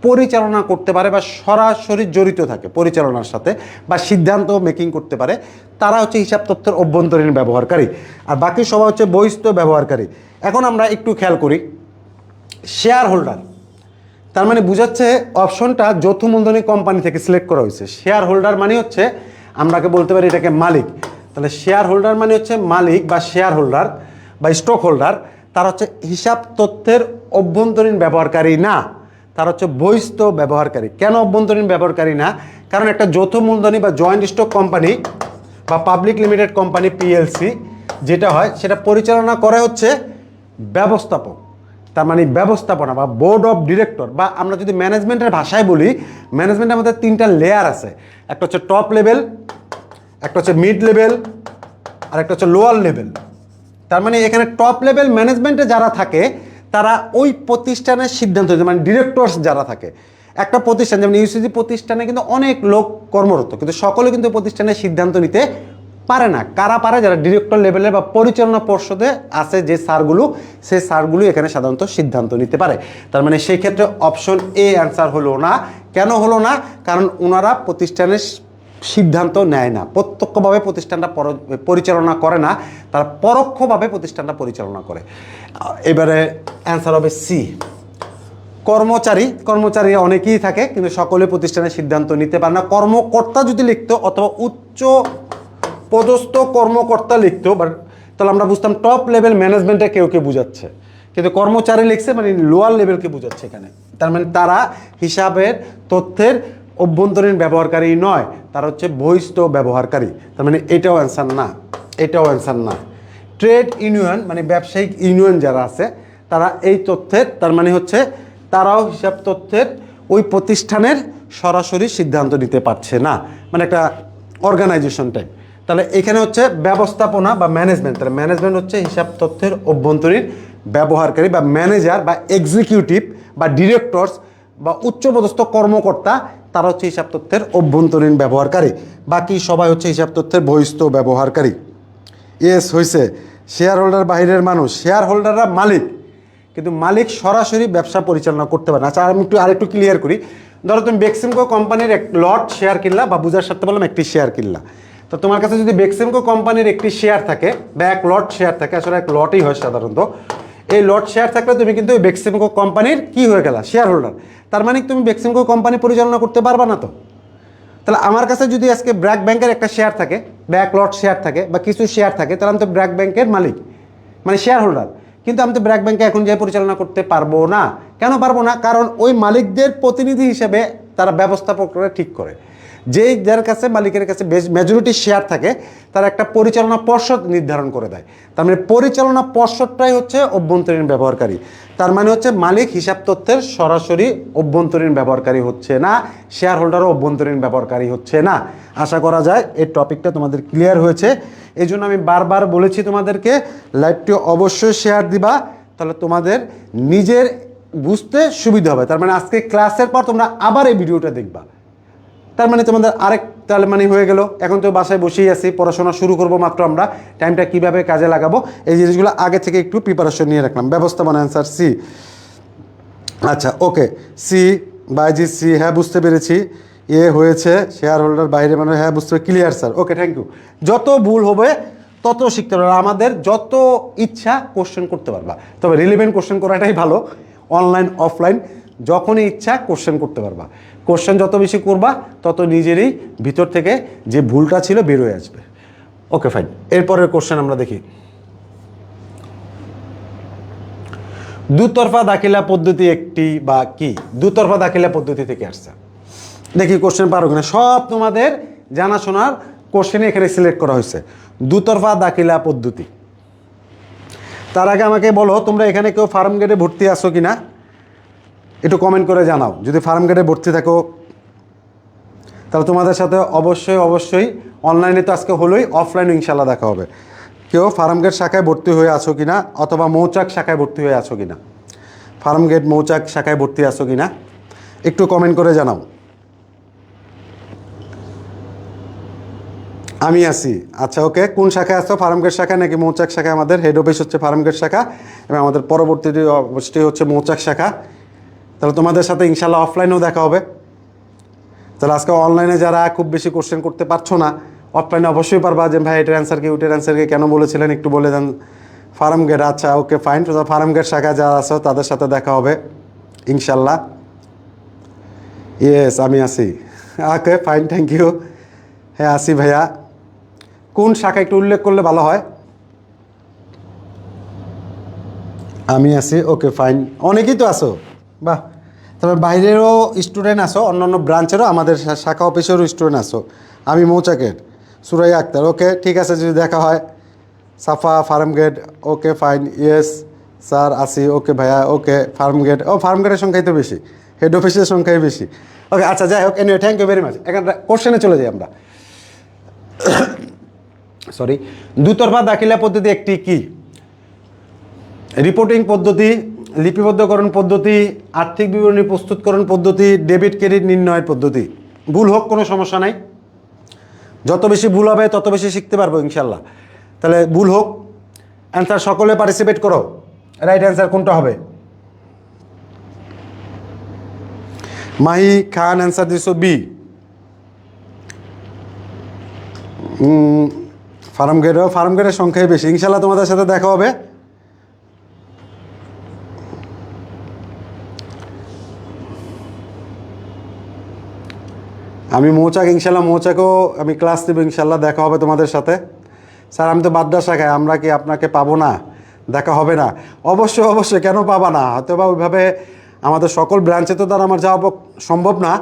Speaker 1: পরিচালনা করতে পারে বা সরাসরি জড়িত থাকে পরিচালনার সাথে বা সিদ্ধান্ত মেকিং করতে পারে, তারা হচ্ছে হিসাব তথ্যের অভ্যন্তরীণ ব্যবহারকারী। আর বাকি সবাই হচ্ছে বহিস্থ ব্যবহারকারী। এখন আমরা একটু খেয়াল করি, শেয়ার হোল্ডার, তার মানে বুঝাচ্ছে অপশনটা যৌথ মূলধনী কোম্পানি থেকে সিলেক্ট করা হয়েছে। শেয়ার হোল্ডার মানে হচ্ছে, আমরাকে বলতে পারি এটাকে মালিক। তাহলে শেয়ার হোল্ডার মানে হচ্ছে মালিক বা শেয়ার হোল্ডার বা স্টক হোল্ডার। তার হচ্ছে হিসাব তথ্যের অভ্যন্তরীণ ব্যবহারকারী না, তার হচ্ছে বহিস্থ ব্যবহারকারী। কেন অভ্যন্তরীণ ব্যবহারকারী না? কারণ একটা যৌথ মূলধনী বা জয়েন্ট স্টক কোম্পানি বা পাবলিক লিমিটেড কোম্পানি পিএলসি যেটা হয়, সেটা পরিচালনা করে হচ্ছে ব্যবস্থাপক। তার মানে ব্যবস্থাপনা বা বোর্ড অফ ডিরেক্টর, বা আমরা যদি ম্যানেজমেন্টের ভাষায় বলি, ম্যানেজমেন্টের মধ্যে 3টা লেয়ার আছে। একটা হচ্ছে টপ লেভেল, একটা হচ্ছে মিড লেভেল, আর একটা হচ্ছে লোয়ার লেভেল। তার মানে এখানে টপ লেভেল ম্যানেজমেন্টে যারা থাকে তারা ওই প্রতিষ্ঠানের সিদ্ধান্ত, মানে ডিরেক্টরস যারা থাকে একটা প্রতিষ্ঠান, যেমন ইউসিজি প্রতিষ্ঠানে কিন্তু অনেক লোক কর্মরত, কিন্তু সকলে কিন্তু প্রতিষ্ঠানের সিদ্ধান্ত নিতে পারে না। কারা পারে? যারা ডিরেক্টর লেভেলে বা পরিচালনা পর্ষদে আছে যে স্যারগুলো, সেই স্যারগুলো এখানে সাধারণত সিদ্ধান্ত নিতে পারে। তার মানে সেই ক্ষেত্রে অপশন এ অ্যান্সার হলো না। কেন হলো না? কারণ ওনারা প্রতিষ্ঠানের সিদ্ধান্ত নেয় না, প্রত্যক্ষভাবে প্রতিষ্ঠানটা পরিচালনা করে না, তারা পরোক্ষভাবে প্রতিষ্ঠানটা পরিচালনা করে। এবারে অ্যান্সার হবে সি, কর্মচারী। কর্মচারী অনেকেই থাকে কিন্তু সকলে প্রতিষ্ঠানের সিদ্ধান্ত নিতে পারে না। কর্মকর্তা যদি লিখতো অথবা উচ্চ পদস্থ কর্মকর্তা লিখতো, বাট তাহলে আমরা বুঝতাম টপ লেভেল ম্যানেজমেন্টে কেউ বোঝাচ্ছে, কিন্তু কর্মচারী লিখছে মানে লোয়ার লেভেলকে বোঝাচ্ছে এখানে। তার মানে তারা হিসাবের তথ্যের অভ্যন্তরীণ ব্যবহারকারী নয়, তারা হচ্ছে বহিস্থ ব্যবহারকারী। তার মানে এটাও অ্যান্সার না, এটাও অ্যান্সার না। ট্রেড ইউনিয়ন মানে ব্যবসায়িক ইউনিয়ন যারা আছে তারা এই তথ্যের, তার মানে হচ্ছে তারাও হিসাব তথ্যের ওই প্রতিষ্ঠানের সরাসরি সিদ্ধান্ত নিতে পারছে না, মানে একটা অর্গানাইজেশন টাইপ। তাহলে এখানে হচ্ছে ব্যবস্থাপনা বা ম্যানেজমেন্ট, তাহলে ম্যানেজমেন্ট হচ্ছে হিসাব তথ্যের অভ্যন্তরীণ ব্যবহারকারী বা ম্যানেজার বা এক্সিকিউটিভ বা ডিরেক্টরস বা উচ্চপদস্থ কর্মকর্তা, তারা হচ্ছে হিসাব তথ্যের অভ্যন্তরীণ ব্যবহারকারী। বাকি সবাই হচ্ছে হিসাব তথ্যের বহিস্থ ব্যবহারকারী। ইয়েস হয়েছে। শেয়ার হোল্ডার বাহিরের মানুষ, শেয়ার হোল্ডাররা মালিক, কিন্তু মালিক সরাসরি ব্যবসা পরিচালনা করতে পারে না। আচ্ছা আমি আরেকটু ক্লিয়ার করি। ধরো তুমি বেক্সিমকো কোম্পানির এক লট শেয়ার কিনলা, বা বুঝার সাথে বললাম একটি শেয়ার কিনলা, তো তোমার কাছে যদি বেক্সিমকো কোম্পানির একটি শেয়ার থাকে বা এক লট শেয়ার থাকে, আসলে এক লটই হয় সাধারণত, এই লট শেয়ার থাকলে তুমি কিন্তু ওই বেক্সিমকো কোম্পানির কি হয়ে গেলা? Share holder. তার মানে তুমি বেক্সিমকো কোম্পানি পরিচালনা করতে পারবা না তো। তাহলে আমার কাছে যদি আজকে ব্র্যাক ব্যাংকের একটা শেয়ার থাকে বা এক লট শেয়ার থাকে বা কিছু শেয়ার থাকে, তাহলে আমি তো ব্র্যাক ব্যাংকের মালিক, মানে শেয়ার হোল্ডার, কিন্তু আমি তো ব্র্যাক ব্যাংকে এখন যে পরিচালনা করতে পারবো না। কেন পারবো না? কারণ ওই মালিকদের প্রতিনিধি হিসেবে তারা ব্যবস্থাপকরা ঠিক করে, যেই যার কাছে মালিকের কাছে মেজরিটি শেয়ার থাকে তারা একটা পরিচালনা পর্ষদ নির্ধারণ করে দেয়। তার মানে পরিচালনা পর্ষদটাই হচ্ছে অভ্যন্তরীণ ব্যবহারকারী। তার মানে হচ্ছে মালিক হিসাব তথ্যের সরাসরি অভ্যন্তরীণ ব্যবহারকারী হচ্ছে না, শেয়ার হোল্ডারও অভ্যন্তরীণ ব্যবহারকারী হচ্ছে না। আশা করা যায় এই টপিকটা তোমাদের ক্লিয়ার হয়েছে। এই জন্য আমি বারবার বলেছি তোমাদেরকে লাইভটি অবশ্যই শেয়ার দিবা, তাহলে তোমাদের নিজের বুঝতে সুবিধা হবে। তার মানে আজকে ক্লাসের পর তোমরা আবার এই ভিডিওটা দেখবা, তার মানে তোমাদের আরেক তাহলে মানে হয়ে গেল। এখন তো বাসায় বসেই আছি, পড়াশোনা শুরু করবো মাত্র, আমরা টাইমটা কিভাবে কাজে লাগাবো এই জিনিসগুলো আগে থেকে একটু প্রিপারেশন নিয়ে রাখলাম। ব্যবস্থাপনা অ্যান্সার সি। আচ্ছা ওকে, সি বাইজি সি, হ্যাঁ বুঝতে পেরেছি। এ হয়েছে শেয়ার হোল্ডার বাইরে মানে, হ্যাঁ বুঝতে পেরে, clear sir, okay thank you. যত ভুল হবে তত শিখতে পারবে, আমাদের যত ইচ্ছা কোশ্চেন করতে পারবা, তবে রিলেভেন্ট কোশ্চেন করাটাই ভালো। অনলাইন অফলাইন যখনই ইচ্ছা কোশ্চেন করতে পারবা। কোশ্চেন যত বেশি করবা তত নিজেরই ভিতর থেকে যে ভুলটা ছিল বের হয়ে আসবে। ওকে ফাইন, এরপরের কোশ্চেন আমরা দেখি। দুতরফা দাখিলা পদ্ধতি একটি বা কি? দুতরফা দাখিলা পদ্ধতি থেকে আসছে। দেখি কোশ্চেন পারো কিনা। সব তোমাদের জানাশোনার কোশ্চেনে এখানে সিলেক্ট করা হয়েছে। দুতরফা দাখিলা পদ্ধতি। তার আগে আমাকে বলো তোমরা এখানে কেউ ফার্ম গেটে ভর্তি আছো কিনা, একটু কমেন্ট করে জানাও। যদি ফার্ম গেটে ভর্তি থাকো তাহলে তোমাদের সাথে অবশ্যই অবশ্যই অনলাইনে তো আজকে হলোই, অফলাইনে ইনশাল্লাহ দেখা হবে। কেউ ফার্ম গেট শাখায় ভর্তি হয়ে আছো কিনা, অথবা মৌচাক শাখায় ভর্তি হয়ে আছো কিনা, ফার্ম গেট মৌচাক শাখায় ভর্তি আছো কিনা একটু কমেন্ট করে জানাও। আমি আছি। আচ্ছা ওকে, কোন শাখায় আছো? ফার্ম গেট শাখা নাকি মৌচাক শাখা? আমাদের হেড অফিস হচ্ছে ফার্ম গেট শাখা এবং আমাদের পরবর্তীটি অবশ্যই হচ্ছে মৌচাক শাখা। তাহলে তোমাদের সাথে ইনশাল্লাহ অফলাইনেও দেখা হবে। তাহলে আজকে অনলাইনে যারা খুব বেশি কোশ্চেন করতে পারছো না, অফলাইনে অবশ্যই পারবা। যে ভাই এটার অ্যান্সার কি, ওইটার অ্যান্সার কি, কেন বলেছিলেন একটু বলে দেন। ফার্ম গেট, আচ্ছা ওকে ফাইন, ফার্ম গেট শাখা যারা আছো তাদের সাথে দেখা হবে ইনশাল্লাহ। ইয়েস আমি আছি। Okay fine, thank you. হ্যাঁ আসি ভাইয়া। কোন শাখা একটু উল্লেখ করলে ভালো হয়। আমি আছি, ওকে ফাইন। অনেকেই তো আসো, বাহ। তবে বাইরেরও স্টুডেন্ট আসো, অন্য অন্য ব্রাঞ্চেরও, আমাদের শাখা অফিসেরও স্টুডেন্ট আসো। আমি মৌচাকের সুরাইয়া আক্তার, ওকে ঠিক আছে, যদি দেখা হয়। Safa farm gate, okay fine, yes sir আসি, ওকে ভাইয়া, ওকে ফার্ম গেট। ও ফার্ম গেটের সংখ্যাই তো বেশি, হেড অফিসের সংখ্যাই বেশি। ওকে আচ্ছা যাই হোক, anyway thank you very much. এখানে কোশ্চেনে চলে যাই আমরা। সরি, দুতরফা দাখিলা পদ্ধতি একটি কি? রিপোর্টিং পদ্ধতি, লিপিবদ্ধকরণ পদ্ধতি, আর্থিক বিবরণী প্রস্তুতকরণ পদ্ধতি, ডেবিট ক্রেডিট নির্ণয়ের পদ্ধতি। ভুল হোক কোনো সমস্যা নাই, যত বেশি ভুল হবে তত বেশি শিখতে পারবো ইনশাল্লাহ। তাহলে ভুল হোক, অ্যান্সার সকলে পার্টিসিপেট করো। রাইট অ্যান্সার কোনটা হবে? মাহি খান অ্যান্সার দিছো বি। ফার্মগেটের সংখ্যাই বেশি। ইনশাল্লাহ তোমাদের সাথে দেখা হবে। আমি মৌচাক, ইনশাল্লাহ মৌচাকেও আমি ক্লাস দেবো, ইনশাল্লাহ দেখা হবে তোমাদের সাথে। স্যার আমি তো মাদ্রাসা খাই, আমরা কি আপনাকে পাবো না, দেখা হবে না? অবশ্যই অবশ্যই, কেন পাবা না? হয়তো বা ওইভাবে আমাদের সকল ব্রাঞ্চে তো তার আমার যাওয়া সম্ভব না,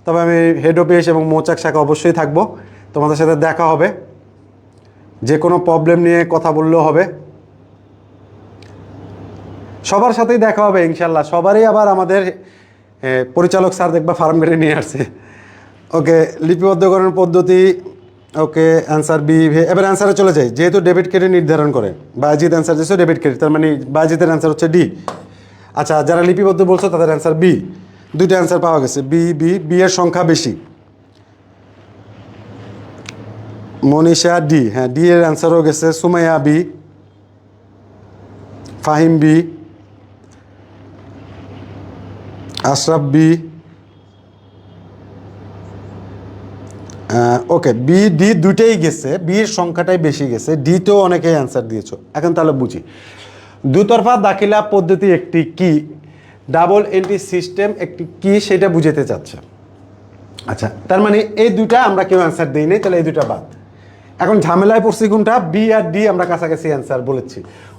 Speaker 1: তবে আমি হেড অফিস এবং মৌচাক শাখা অবশ্যই থাকবো, তোমাদের সাথে দেখা হবে। যে কোনো প্রবলেম নিয়ে কথা বললেও হবে, সবার সাথেই দেখা হবে ইনশাল্লাহ। সবারই আবার আমাদের পরিচালক স্যার দেখবা ফার্মগেটে নিয়ে আসছে। ওকে, লিপিবদ্ধকরণ পদ্ধতি, ওকে অ্যান্সার বি। এবার অ্যান্সারে চলে যাই। যেহেতু ডেবিট ক্রেডিট নির্ধারণ করে, বাজিত অ্যান্সার দিয়েছো ডেবিট ক্রেডিট, তার মানে বাজিতের অ্যান্সার হচ্ছে ডি। আচ্ছা, যারা লিপিবদ্ধ বলছো তাদের অ্যান্সার বি। দুইটা অ্যান্সার পাওয়া গেছে, বি বি। বি এর সংখ্যা বেশি। মনীষা ডি, হ্যাঁ ডি এর অ্যান্সারও গেছে। Sumaiya B, Fahim B, Ashraf B. Okay, B D দুইটাই গেছে, বি এর সংখ্যাটাই বেশি গেছে, ডিতেও অনেকেই অ্যান্সার দিয়েছো। এখন তাহলে বুঝি, দুতরফা দাখিলা পদ্ধতি একটি কি, ডাবল এন্ট্রি সিস্টেম একটি কি, সেটা বুঝাতে চাচ্ছে। আচ্ছা, তার মানে এই দুইটা আমরা কেউ অ্যান্সার দিই নাই, তাহলে এই দুইটা বাদ। এখন ঝামেলায় পড়ছি কোনটা, বি আর ডি আমরা কাছাকাছি অ্যান্সার বলেছি,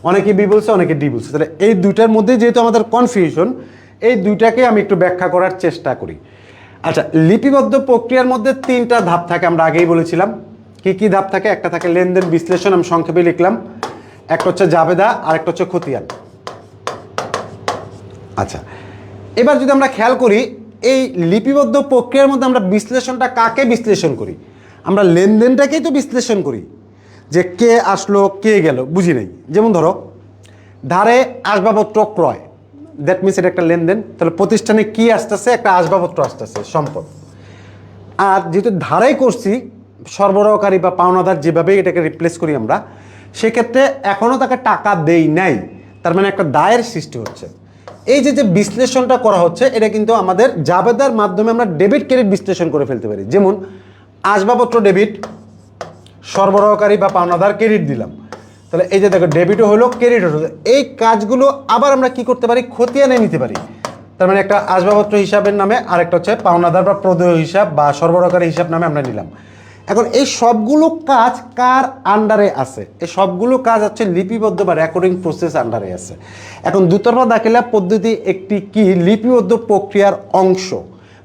Speaker 1: অনেকে বি বলছে অনেকে ডি বলছে। তাহলে এই দুইটার মধ্যে যেহেতু আমাদের কনফিউশন, এই দুইটাকে আমি একটু ব্যাখ্যা করার চেষ্টা করি। আচ্ছা, লিপিবদ্ধ প্রক্রিয়ার মধ্যে তিনটা ধাপ থাকে, আমরা আগেই বলেছিলাম। কি কি ধাপ থাকে? একটা থাকে লেনদেন বিশ্লেষণ, আমি সংক্ষেপে লিখলাম। একটা হচ্ছে জাবেদা, আর একটা হচ্ছে খতিয়ান। আচ্ছা, এবার যদি আমরা খেয়াল করি, এই লিপিবদ্ধ প্রক্রিয়ার মধ্যে আমরা বিশ্লেষণটা কাকে বিশ্লেষণ করি? আমরা লেনদেনটাকেই তো বিশ্লেষণ করি, যে কে আসলো কে গেল বুঝি নেই। যেমন ধরো, ধারে আসবাবপত্র ক্রয়, দ্যাট মিনস এটা একটা লেনদেন। তাহলে প্রতিষ্ঠানে কি আসতেছে? একটা আসবাবপত্র আসতেছে, সম্পদ। আর যেহেতু ধারাই করছি, সরবরাহকারী বা পাওনাদার যেভাবে এটাকে রিপ্লেস করি আমরা, সেক্ষেত্রে এখনও তাকে টাকা দেই নাই, তার মানে একটা দায়ের সৃষ্টি হচ্ছে। এই যে যে বিশ্লেষণটা করা হচ্ছে, এটা কিন্তু আমাদের জাবেদার মাধ্যমে আমরা ডেবিট ক্রেডিট বিশ্লেষণ করে ফেলতে পারি। যেমন আসবাবপত্র ডেবিট, সরবরাহকারী বা পাওনাদার ক্রেডিট দিলাম। তাহলে এই যে দেখো, ডেবিটও হলো ক্রেডিটও হলো। এই কাজগুলো আবার আমরা কি করতে পারি? খতিয়ানে নিতে পারি। তার মানে একটা আসবাবপত্র হিসাবের নামে, আরেকটা হচ্ছে পাওনাদার বা প্রদেয় হিসাব বা সরবরাহকারী হিসাব নামে আমরা নিলাম। এখন এই সবগুলো কাজ কার আন্ডারে আছে? এই সবগুলো কাজ হচ্ছে লিপিবদ্ধ বা রেকর্ডিং প্রসেস আন্ডারে আছে। এখন দুতরফা দাখিলা পদ্ধতি একটি কি লিপিবদ্ধ প্রক্রিয়ার অংশ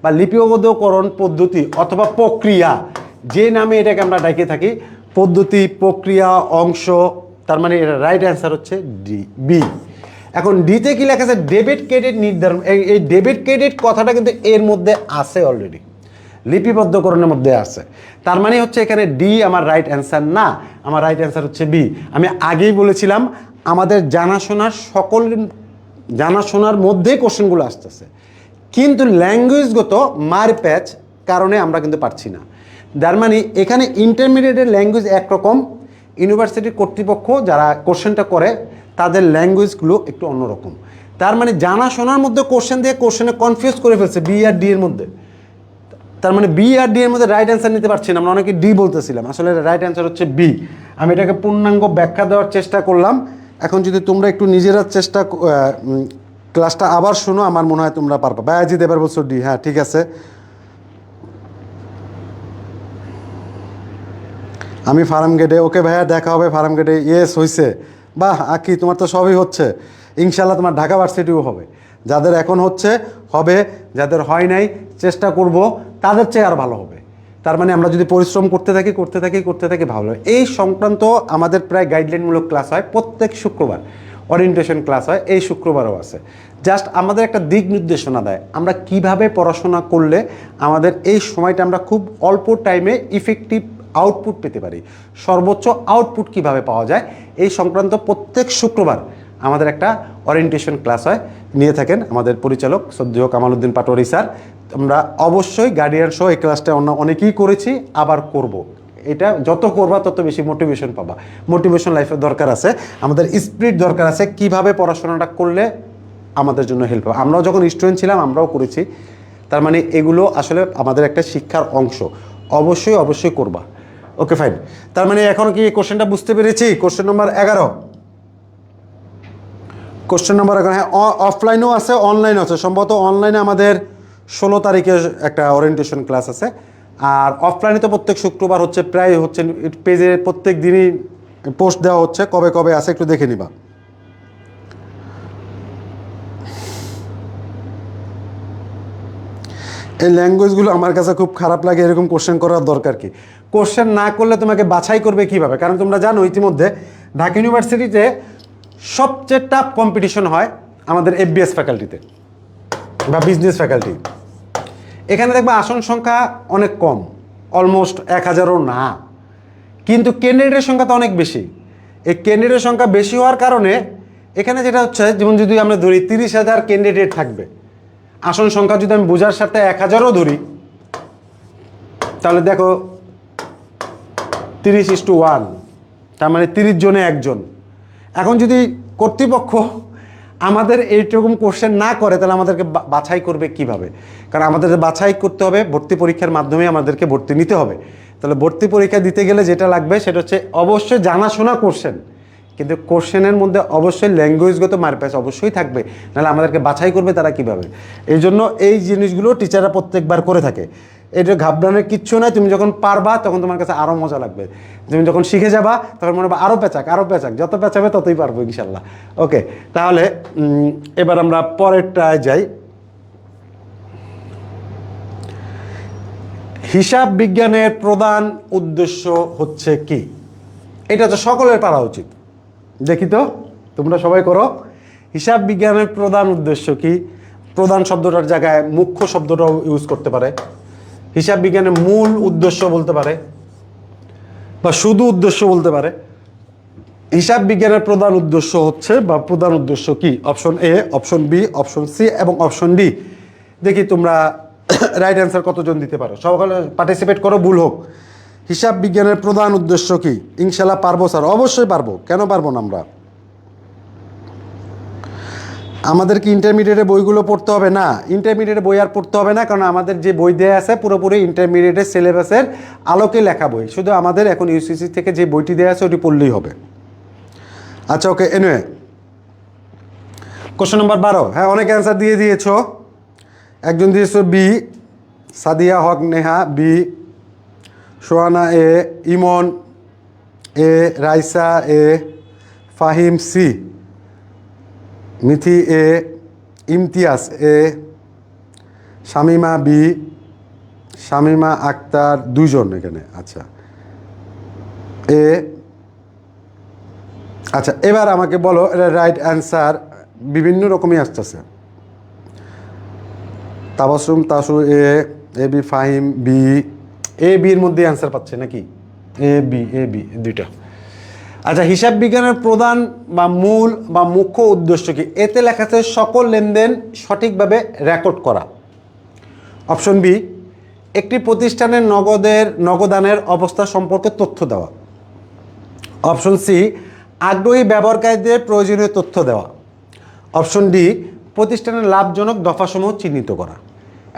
Speaker 1: বা লিপিবদ্ধকরণ পদ্ধতি অথবা প্রক্রিয়া, যে নামে এটাকে আমরা ডেকে থাকি, পদ্ধতি, প্রক্রিয়া, অংশ। তার মানে এটা রাইট অ্যান্সার হচ্ছে ডি, বি। এখন ডিতে কি লেখা আছে? ডেবিট ক্রেডিট নির্ধারণ। এই ডেবিট ক্রেডিট কথাটা কিন্তু এর মধ্যে আছে অলরেডি, লিপিবদ্ধকরণের মধ্যে আছে। তার মানে হচ্ছে এখানে ডি আমার রাইট অ্যান্সার না, আমার রাইট অ্যান্সার হচ্ছে বি। আমি আগেই বলেছিলাম আমাদের জানাশোনার মধ্যেই কোশ্চেনগুলো আসতেছে, কিন্তু ল্যাঙ্গুয়েজগত মারপ্যাচ কারণে আমরা কিন্তু পারছি না। তার মানে এখানে ইন্টারমিডিয়েটের ল্যাঙ্গুয়েজ একরকম, ইউনিভার্সিটির কর্তৃপক্ষ যারা কোশ্চেনটা করে তাদের ল্যাঙ্গুয়েজগুলো একটু অন্যরকম। তার মানে জানাশোনার মধ্যে কোশ্চেন দিয়ে কোশ্চেনে কনফিউজ করে ফেলছে বি আর ডি এর মধ্যে। তার মানে বি আর ডি এর মধ্যে রাইট অ্যান্সার নিতে পারছি না, আমরা অনেকে ডি বলতেছিলাম, আসলে রাইট অ্যান্সার হচ্ছে বি। আমি এটাকে পূর্ণাঙ্গ ব্যাখ্যা দেওয়ার চেষ্টা করলাম। এখন যদি তোমরা একটু নিজেরা ক্লাসটা আবার শোনো, আমার মনে হয় তোমরা পারবা। বায়াজিৎ এবার বলছো ডি, হ্যাঁ ঠিক আছে। আমি ফার্ম গেটে, ওকে ভাইয়া দেখা হবে ফার্ম গেটে। ইয়েস হয়েছে, বাহ আকি, তোমার তো সবই হচ্ছে। ইনশাল্লাহ তোমার ঢাকা ভার্সিটিও হবে। যাদের এখন হচ্ছে হবে, যাদের হয় নাই চেষ্টা করব তাদের চেয়ে আর ভালো হবে। তার মানে আমরা যদি পরিশ্রম করতে থাকি ভালো হয়। এই সংক্রান্ত আমাদের প্রায় গাইডলাইনমূলক ক্লাস হয় প্রত্যেক শুক্রবার, ওরিয়েন্টেশন ক্লাস হয়, এই শুক্রবারও আছে। জাস্ট আমাদের একটা দিক নির্দেশনা দেয়, আমরা কিভাবে পড়াশোনা করলে আমাদের এই সময়টা আমরা খুব অল্প টাইমে ইফেক্টিভ আউটপুট পেতে পারি, সর্বোচ্চ আউটপুট কিভাবে পাওয়া যায়, এই সংক্রান্ত প্রত্যেক শুক্রবার আমাদের একটা ওরিয়েন্টেশন ক্লাস হয়, নিয়ে থাকেন আমাদের পরিচালক শ্রদ্ধেয় কামালউদ্দিন পাটোয়ারি স্যার। আমরা অবশ্যই গার্ডিয়ান সহ এই ক্লাসটা অনেকেই করেছি, আবার করব। এটা যত করবা তত বেশি মোটিভেশন পাবা। মোটিভেশন লাইফের দরকার আছে, আমাদের স্পিরিট দরকার আছে, কিভাবে পড়াশোনাটা করলে আমাদের জন্য হেল্প হবে। আমরাও যখন স্টুডেন্ট ছিলাম আমরাও করেছি, তার মানে এগুলো আসলে আমাদের একটা শিক্ষার অংশ। অবশ্যই অবশ্যই করবা। ওকে ফাইন, তার মানে এখন কি কোশ্চেনটা বুঝতে পেরেছি? Question number 11, question number 11। হ্যাঁ, অফলাইনেও আছে অনলাইনও আছে। সম্ভবত অনলাইনে আমাদের 16 তারিখে একটা ওরিয়েন্টেশন ক্লাস আছে, আর অফলাইনে তো প্রত্যেক শুক্রবার হচ্ছে, প্রায় হচ্ছে পেজে প্রত্যেক দিনই পোস্ট দেওয়া হচ্ছে, কবে কবে আছে একটু দেখে নিবা। এই ল্যাঙ্গুয়েজগুলো আমার কাছে খুব খারাপ লাগে। এরকম কোশ্চেন করার দরকার কি? কোশ্চেন না করলে তোমাকে বাছাই করবে কিভাবে? কারণ তোমরা জানো ইতিমধ্যে ঢাকা ইউনিভার্সিটিতে সবচেয়ে টাফ কম্পিটিশন হয় আমাদের এফবিএস ফ্যাকাল্টিতে বা বিজনেস ফ্যাকাল্টি। এখানে দেখবে আসন সংখ্যা অনেক কম, অলমোস্ট 1000ও না, কিন্তু ক্যান্ডিডেটের সংখ্যা তো অনেক বেশি। এই ক্যান্ডিডেটের সংখ্যা বেশি হওয়ার কারণে এখানে যেটা হচ্ছে, যেমন যদি আমরা ধরি 30,000 ক্যান্ডিডেট থাকবে, আসন সংখ্যা যদি আমি বোঝার সাথে 1000ও ধরি, তাহলে দেখো 30:1, তার মানে 30 জনে একজন। এখন যদি কর্তৃপক্ষ আমাদের এইরকম কোশ্চেন না করে, তাহলে আমাদেরকে বাছাই করবে কিভাবে? কারণ আমাদের বাছাই করতে হবে, ভর্তি পরীক্ষার মাধ্যমে আমাদেরকে ভর্তি নিতে হবে। তাহলে ভর্তি পরীক্ষা দিতে গেলে যেটা লাগবে সেটা হচ্ছে অবশ্যই জানাশোনা কোশ্চেন, কিন্তু কোশ্চেনের মধ্যে অবশ্যই ল্যাঙ্গুয়েজগত মারপ্যাচ অবশ্যই থাকবে, নাহলে আমাদেরকে বাছাই করবে তারা কিভাবে? এই জন্য এই জিনিসগুলো টিচাররা প্রত্যেকবার করে থাকে। এটা ঘাবড়ানোর কিচ্ছু নাই। তুমি যখন পারবা তখন তোমার কাছে আরও মজা লাগবে। তুমি যখন শিখে যাবা তখন মনে হবে আরও পেঁচাক, আরও পেঁচাক, যত পেঁচাবে ততই পারবো ইনশাল্লাহ। ওকে, তাহলে এবার আমরা পরেরটায় যাই। হিসাব বিজ্ঞানের প্রধান উদ্দেশ্য হচ্ছে কি? এটা তো সকলের পারা উচিত। দেখি তো তোমরা সবাই করো। হিসাব বিজ্ঞানের প্রধান উদ্দেশ্য কি? প্রধান শব্দটার জায়গায় মুখ্য শব্দটাও ইউজ করতে পারে। হিসাব বিজ্ঞানের মূল উদ্দেশ্য বলতে পারে, বা শুধু উদ্দেশ্য বলতে পারে। হিসাব বিজ্ঞানের প্রধান উদ্দেশ্য হচ্ছে, বা প্রধান উদ্দেশ্য কি? Option A, option B, option C এবং অপশন ডি। দেখি তোমরা রাইট অ্যান্সার কতজন দিতে পারো। সকলে পার্টিসিপেট করো, ভুল হোক। হিসাব বিজ্ঞানের প্রধান উদ্দেশ্য কি? ইনশাল্লাহ পারবো স্যার, অবশ্যই পারবো, কেন পারবো না আমরা? আমাদের কি ইন্টারমিডিয়েটে বইগুলো পড়তে হবে? না, ইন্টারমিডিয়েটে বই আর পড়তে হবে না, কারণ আমাদের যে বই দেওয়া আছে পুরোপুরি ইন্টারমিডিয়েটের সিলেবাসের আলোকে লেখা বই। শুধু আমাদের এখন ইউসিসি থেকে যে বইটি দেওয়া আছে ওটি পড়লেই হবে। আচ্ছা, ওকে, এনিওয়ে, কোশ্চেন নম্বর 12। হ্যাঁ, অনেক অ্যান্সার দিয়ে দিয়েছো। একজন দিয়েছো বি, সাদিয়া হক নেহা বি, সোহানা এ, ইমন এ, রাইসা এ, ফাহিম সি, মিথি এ, ইমতিয়াজ এ, শামিমা বি, শামিমা আক্তার, দুইজন এখানে। আচ্ছা এ। আচ্ছা, এবার আমাকে বলো এটা রাইট অ্যান্সার বিভিন্ন রকমই আসতেছে। তাবাসুম তাসু এ, এ বি, ফাহিম বি, এ বির মধ্যে অ্যান্সার পাচ্ছে নাকি? এ বি দুইটা। আচ্ছা, হিসাব বিজ্ঞানের প্রধান বা মূল বা মুখ্য উদ্দেশ্য কি? এতে লেখা আছে সকল লেনদেন সঠিকভাবে রেকর্ড করা। অপশন বি, একটি প্রতিষ্ঠানের নগদানের অবস্থা সম্পর্কে তথ্য দেওয়া। অপশন সি, আগ্রহী ব্যবহারকারীদের প্রয়োজনীয় তথ্য দেওয়া। অপশন ডি, প্রতিষ্ঠানের লাভজনক দফাসমূহ চিহ্নিত করা।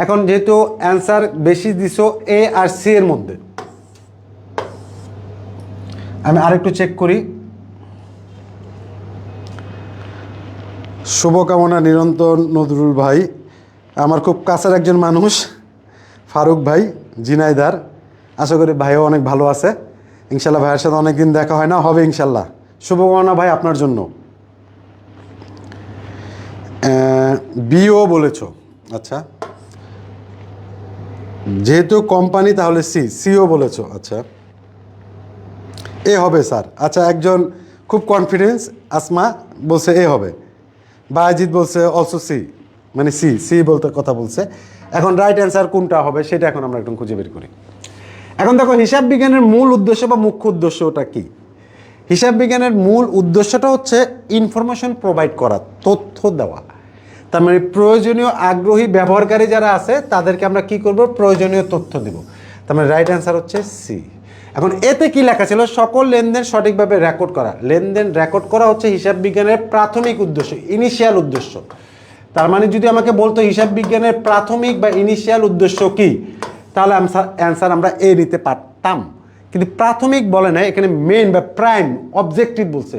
Speaker 1: এখন যেহেতু অ্যান্সার বেশি দিছো এ আর সি এর মধ্যে, আমি আরেকটু চেক করি। শুভকামনা নিরন্তর নজরুল ভাই, আমার খুব কাছের একজন মানুষ, ফারুক ভাই জিনাইদার। আশা করি ভাইও অনেক ভালো আছে ইনশাল্লাহ। ভাইয়ের সাথে অনেকদিন দেখা হয় না, হবে ইনশাল্লাহ। শুভকামনা ভাই আপনার জন্য। বিও বলেছ। আচ্ছা, যেহেতু কোম্পানি তাহলে সিও বলেছ। আচ্ছা, এ হবে স্যার। আচ্ছা, একজন খুব কনফিডেন্স আসমা বলছে এ হবে, বাজিদ বলছে অলসো সি, মানে সি বলতে কথা বলছে। এখন রাইট অ্যান্সার কোনটা হবে সেটা এখন আমরা একটু খুঁজে বের করি। এখন দেখো, হিসাব বিজ্ঞানের মূল উদ্দেশ্য বা মুখ্য উদ্দেশ্যটা কি? হিসাব বিজ্ঞানের মূল উদ্দেশ্যটা হচ্ছে ইনফরমেশন প্রোভাইড করা, তথ্য দেওয়া। তার মানে প্রয়োজনীয় আগ্রহী ব্যবহারকারী যারা আছে তাদেরকে আমরা কি করব, প্রয়োজনীয় তথ্য দেব। তার মানে রাইট অ্যান্সার হচ্ছে সি। এখন এতে কি লেখা ছিল, সকল লেনদেন সঠিকভাবে রেকর্ড করা। লেনদেন রেকর্ড করা হচ্ছে হিসাব বিজ্ঞানের প্রাথমিক উদ্দেশ্য, ইনিশিয়াল উদ্দেশ্য। তার মানে যদি আমাকে বলতো হিসাব বিজ্ঞানের প্রাথমিক বা ইনিশিয়াল উদ্দেশ্য কি, তাহলে অ্যান্সার আমরা এ নিতে পারতাম, কিন্তু প্রাথমিক বলে না, এখানে মেইন বা প্রাইম অবজেক্টিভ বলছে।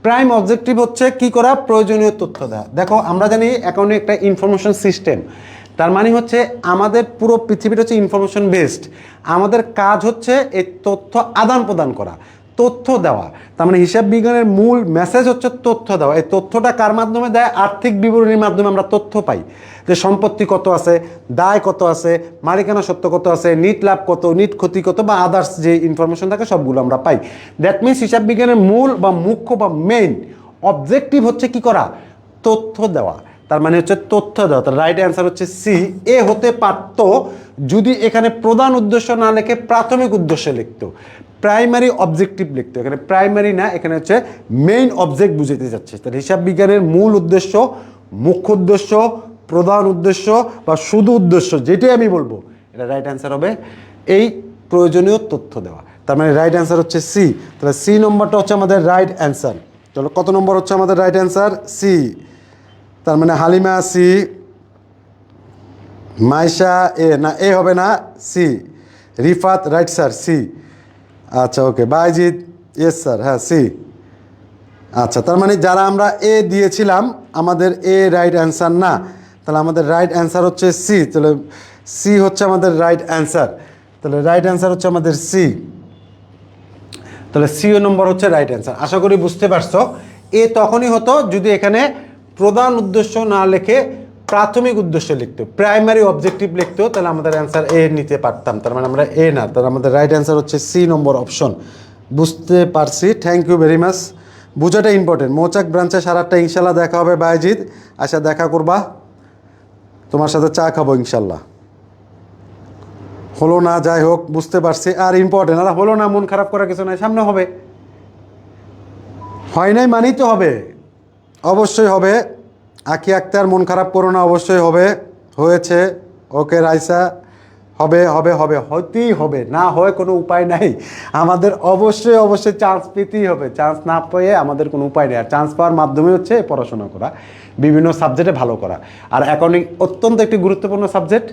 Speaker 1: প্রাইম অবজেক্টিভ হচ্ছে কি করা, প্রয়োজনীয় তথ্য দেওয়া। দেখো আমরা জানি অ্যাকাউন্টিং একটা ইনফরমেশন সিস্টেম, তার মানে হচ্ছে আমাদের পুরো পৃথিবীটা হচ্ছে ইনফরমেশন বেসড। আমাদের কাজ হচ্ছে এই তথ্য আদান প্রদান করা, তথ্য দেওয়া। তার মানে হিসাব বিজ্ঞানের মূল মেসেজ হচ্ছে তথ্য দেওয়া। এই তথ্যটা কার মাধ্যমে দেয়, আর্থিক বিবরণীর মাধ্যমে আমরা তথ্য পাই, যে সম্পত্তি কত আছে, দায় কত আছে, মালিকানা সত্ত্ব কত আছে, নিট লাভ কত, নিট ক্ষতি কত, বা আদার্স যে ইনফরমেশন থাকে সবগুলো আমরা পাই। দ্যাট মিনস হিসাব বিজ্ঞানের মূল বা মুখ্য বা মেইন অবজেক্টিভ হচ্ছে কি করা, তথ্য দেওয়া। তার মানে হচ্ছে তথ্য দেওয়া। তার রাইট অ্যান্সার হচ্ছে সি। এ হতে পারতো যদি এখানে প্রধান উদ্দেশ্য না লিখে প্রাথমিক উদ্দেশ্য লিখতো, প্রাইমারি অবজেক্টিভ লিখতো। এখানে প্রাইমারি না, এখানে হচ্ছে মেইন অবজেক্ট বুঝাতে যাচ্ছে। তার হিসাব বিজ্ঞানের মূল উদ্দেশ্য, মুখ্য উদ্দেশ্য, প্রধান উদ্দেশ্য বা শুধু উদ্দেশ্য, যেটাই আমি বলবো, এটা রাইট অ্যান্সার হবে এই প্রয়োজনীয় তথ্য দেওয়া। তার মানে রাইট অ্যান্সার হচ্ছে সি। তাহলে সি নম্বরটা হচ্ছে আমাদের রাইট অ্যান্সার। চলো কত নম্বর হচ্ছে আমাদের রাইট অ্যান্সার, সি। তার মানে হালিমা সি, মাইশা এ, না এ হবে না, C. Rifat right sir, C. আচ্ছা ওকে, বাইজিৎ ইয়েস স্যার, হ্যাঁ সি। আচ্ছা, তার মানে যারা আমরা এ দিয়েছিলাম আমাদের এ রাইট অ্যান্সার না, তাহলে আমাদের রাইট অ্যান্সার হচ্ছে সি। তাহলে সি হচ্ছে আমাদের রাইট অ্যান্সার। তাহলে রাইট অ্যান্সার হচ্ছে আমাদের সি। তাহলে সিও নম্বর হচ্ছে রাইট অ্যান্সার। আশা করি বুঝতে পারছো। এ তখনই হতো যদি এখানে প্রধান উদ্দেশ্য না লিখে প্রাথমিক উদ্দেশ্য লিখতো, প্রাইমারি অবজেক্টিভ লিখতো, তাহলে আমাদের অ্যান্সার এ নিতে পারতাম। তার মানে আমরা এ না, তাহলে আমাদের রাইট অ্যান্সার হচ্ছে সি নম্বর অপশন। বুঝতে পারছি, থ্যাংক ইউ ভেরি মাচ। বোঝাটা ইম্পর্টেন্ট। মৌচাক ব্রাঞ্চে সারাটা ইনশাল্লাহ দেখা হবে বাইজিৎ, আচ্ছা দেখা করবা, তোমার সাথে চা খাবো ইনশাল্লাহ। হলো না, যাই হোক বুঝতে পারছি। আর ইম্পর্টেন্ট আর হলো না, মন খারাপ করার কিছু নাই, সামনে হবে। হয় নাই মানেই তো হবে, অবশ্যই হবে। আঁকি আক্তার মন খারাপ করো না, অবশ্যই হবে, হয়েছে। ওকে রাইসা, হবে হবে হবে, হতেই হবে, না হয় কোনো উপায় নাই। আমাদের অবশ্যই অবশ্যই চান্স পেতেই হবে, চান্স না পেয়ে আমাদের কোনো উপায় নেই। আর চান্স পাওয়ার মাধ্যমে হচ্ছে পড়াশোনা করা, বিভিন্ন সাবজেক্টে ভালো করা। আর অ্যাকাউন্টিং অত্যন্ত একটি গুরুত্বপূর্ণ সাবজেক্ট।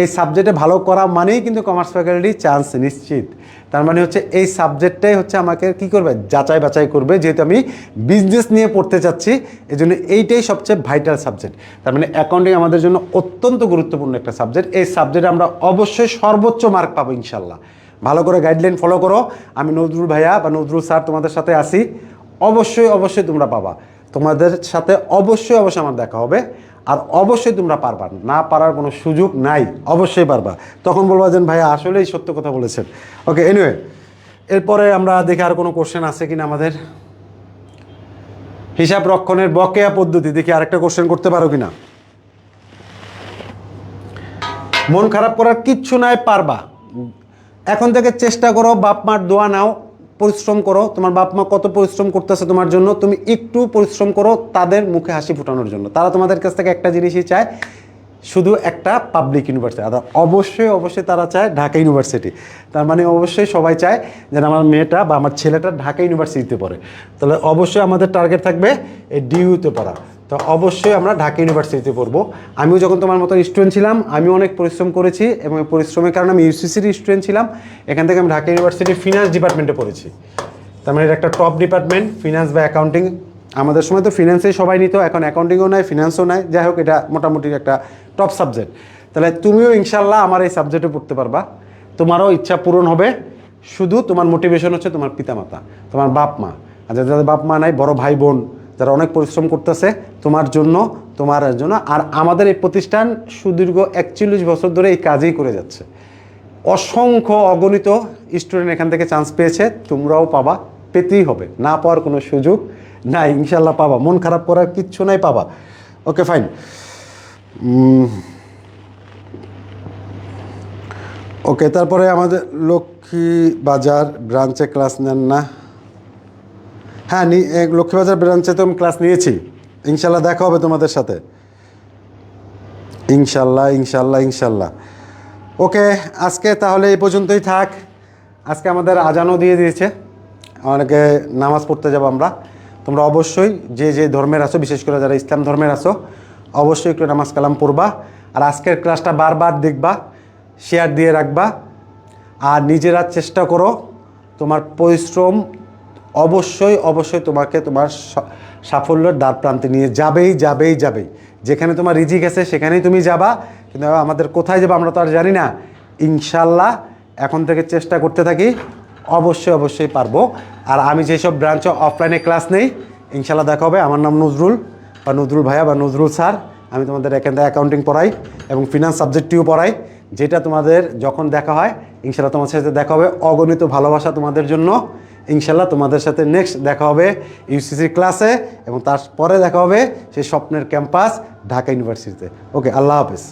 Speaker 1: এই সাবজেক্টে ভালো করা মানেই কিন্তু কমার্স ফ্যাকাল্টি চান্স নিশ্চিত। তার মানে হচ্ছে এই সাবজেক্টটাই হচ্ছে আমাকে কি করবে, যাচাই বাছাই করবে। যেহেতু আমি বিজনেস নিয়ে পড়তে চাচ্ছি, এই জন্য এইটাই সবচেয়ে ভাইটাল সাবজেক্ট। তার মানে অ্যাকাউন্টিং আমাদের জন্য অত্যন্ত গুরুত্বপূর্ণ একটা সাবজেক্ট। এই সাবজেক্টে আমরা অবশ্যই সর্বোচ্চ মার্ক পাবো ইনশাল্লাহ। ভালো করে গাইডলাইন ফলো করো। আমি নজরুল ভাইয়া বা নজরুল স্যার তোমাদের সাথে আসি, অবশ্যই অবশ্যই তোমরা পাবা। তোমাদের সাথে অবশ্যই অবশ্যই আমার দেখা হবে। আর অবশ্যই তোমরা পারবা, না পারার কোনো সুযোগ নাই, অবশ্যই পারবা। তখন বলবা যে ভাইয়া আসলেই সত্য কথা বলেছেন। ওকে, এনিওয়ে, এরপরে আমরা দেখি আর কোনো কোশ্চেন আছে কিনা আমাদের। হিসাব রক্ষণের বকেয়া পদ্ধতি, দেখি আরেকটা কোশ্চেন করতে পারো কিনা। মন খারাপ করার কিচ্ছু নাই, পারবা। এখন থেকে চেষ্টা করো, বাপ মার দোয়া নাও, পরিশ্রম করো। তোমার বাপ মা কত পরিশ্রম করতেছে তোমার জন্য, তুমি একটু পরিশ্রম করো তাদের মুখে হাসি ফোটানোর জন্য। তারা তোমাদের কাছ থেকে একটা জিনিসই চায়, শুধু একটা পাবলিক ইউনিভার্সিটি। আর অবশ্যই অবশ্যই তারা চায় ঢাকা ইউনিভার্সিটি। তার মানে অবশ্যই সবাই চায় যেন আমার মেয়েটা বা আমার ছেলেটা ঢাকা ইউনিভার্সিটিতে পড়ে। তাহলে অবশ্যই আমাদের টার্গেট থাকবে এই ডিইউতে পড়া। তো অবশ্যই আমরা ঢাকা ইউনিভার্সিটিতে পড়বো। আমিও যখন তোমার মতো স্টুডেন্ট ছিলাম, আমিও অনেক পরিশ্রম করেছি, এবং পরিশ্রমের কারণে আমি ইউসিসির স্টুডেন্ট ছিলাম। এখান থেকে আমি ঢাকা ইউনিভার্সিটির ফিনান্স ডিপার্টমেন্টে পড়েছি। তার মানে এটা একটা টপ ডিপার্টমেন্ট, ফিনান্স বা অ্যাকাউন্টিং। আমাদের সময় তো ফিনান্সেই সবাই নিত, এখন অ্যাকাউন্টিংও নাই, ফিনান্সও নাই। যাই হোক, এটা মোটামুটি একটা টপ সাবজেক্ট। তাহলে তুমিও ইনশাল্লাহ আমার এই সাবজেক্টে পড়তে পারবা, তোমারও ইচ্ছা পূরণ হবে। শুধু তোমার মোটিভেশন হচ্ছে তোমার পিতামাতা, তোমার বাপ মা। আর যাদের বাপ মা নাই, বড় ভাই বোন যারা অনেক পরিশ্রম করতেছে তোমার জন্য, তোমার জন্য। আর আমাদের এই প্রতিষ্ঠান সুদীর্ঘ 41 বছর ধরে এই কাজই করে যাচ্ছে। অসংখ্য অগণিত স্টুডেন্ট এখান থেকে চান্স পেয়েছে, তোমরাও পাবা, পেতেই হবে, না পাওয়ার কোনো সুযোগ নাই। ইনশাল্লাহ পাবা, মন খারাপ করার কিচ্ছু নাই, পাবা। Okay fine. ওকে, তারপরে আমাদের লক্ষ্মী বাজার ব্রাঞ্চে ক্লাস নেন না, হ্যাঁ লক্ষ্মীবাজার ব্রাঞ্চে তো আমি ক্লাস নিয়েছি। ইনশাল্লাহ দেখা হবে তোমাদের সাথে, ইনশাল্লাহ ইনশাল্লাহ ইনশাল্লাহ। ওকে, আজকে তাহলে এই পর্যন্তই থাক। আজকে আমাদের আজানও দিয়ে দিয়েছে, অনেকে নামাজ পড়তে যাবো আমরা। তোমরা অবশ্যই যে যে ধর্মের আছো, বিশেষ করে যারা ইসলাম ধর্মের আছো, অবশ্যই একটু নামাজ কালাম পড়বা। আর আজকের ক্লাসটা বারবার দেখবা, শেয়ার দিয়ে রাখবা। আর নিজেরা চেষ্টা করো, তোমার পরিশ্রম অবশ্যই অবশ্যই তোমাকে তোমার সাফল্যের দ্বার প্রান্তে নিয়ে যাবেই যাবেই যাবেই। যেখানে তোমার রিজিক আছে সেখানেই তুমি যাবা, কিন্তু আমাদের কোথায় যাবো আমরা তো আর জানি না। ইনশাল্লাহ এখন থেকে চেষ্টা করতে থাকি, অবশ্যই অবশ্যই পারবো। আর আমি যেসব ব্রাঞ্চে অফলাইনে ক্লাস নেই, ইনশাল্লাহ দেখা হবে। আমার নাম নজরুল বা নজরুল ভাইয়া বা নজরুল স্যার। আমি তোমাদের এখান থেকে অ্যাকাউন্টিং পড়াই এবং ফিনান্স সাবজেক্টটিও পড়াই। যেটা তোমাদের যখন দেখা হয়, ইনশাল্লাহ তোমার সাথে দেখা হবে। অগণিত ভালোবাসা তোমাদের জন্য। ইনশাল্লাহ তোমাদের সাথে নেক্সট দেখা হবে ইউসিসি ক্লাসে, এবং তারপরে দেখা হবে সেই স্বপ্নের ক্যাম্পাস ঢাকা ইউনিভার্সিটিতে। ওকে, আল্লাহ হাফেজ।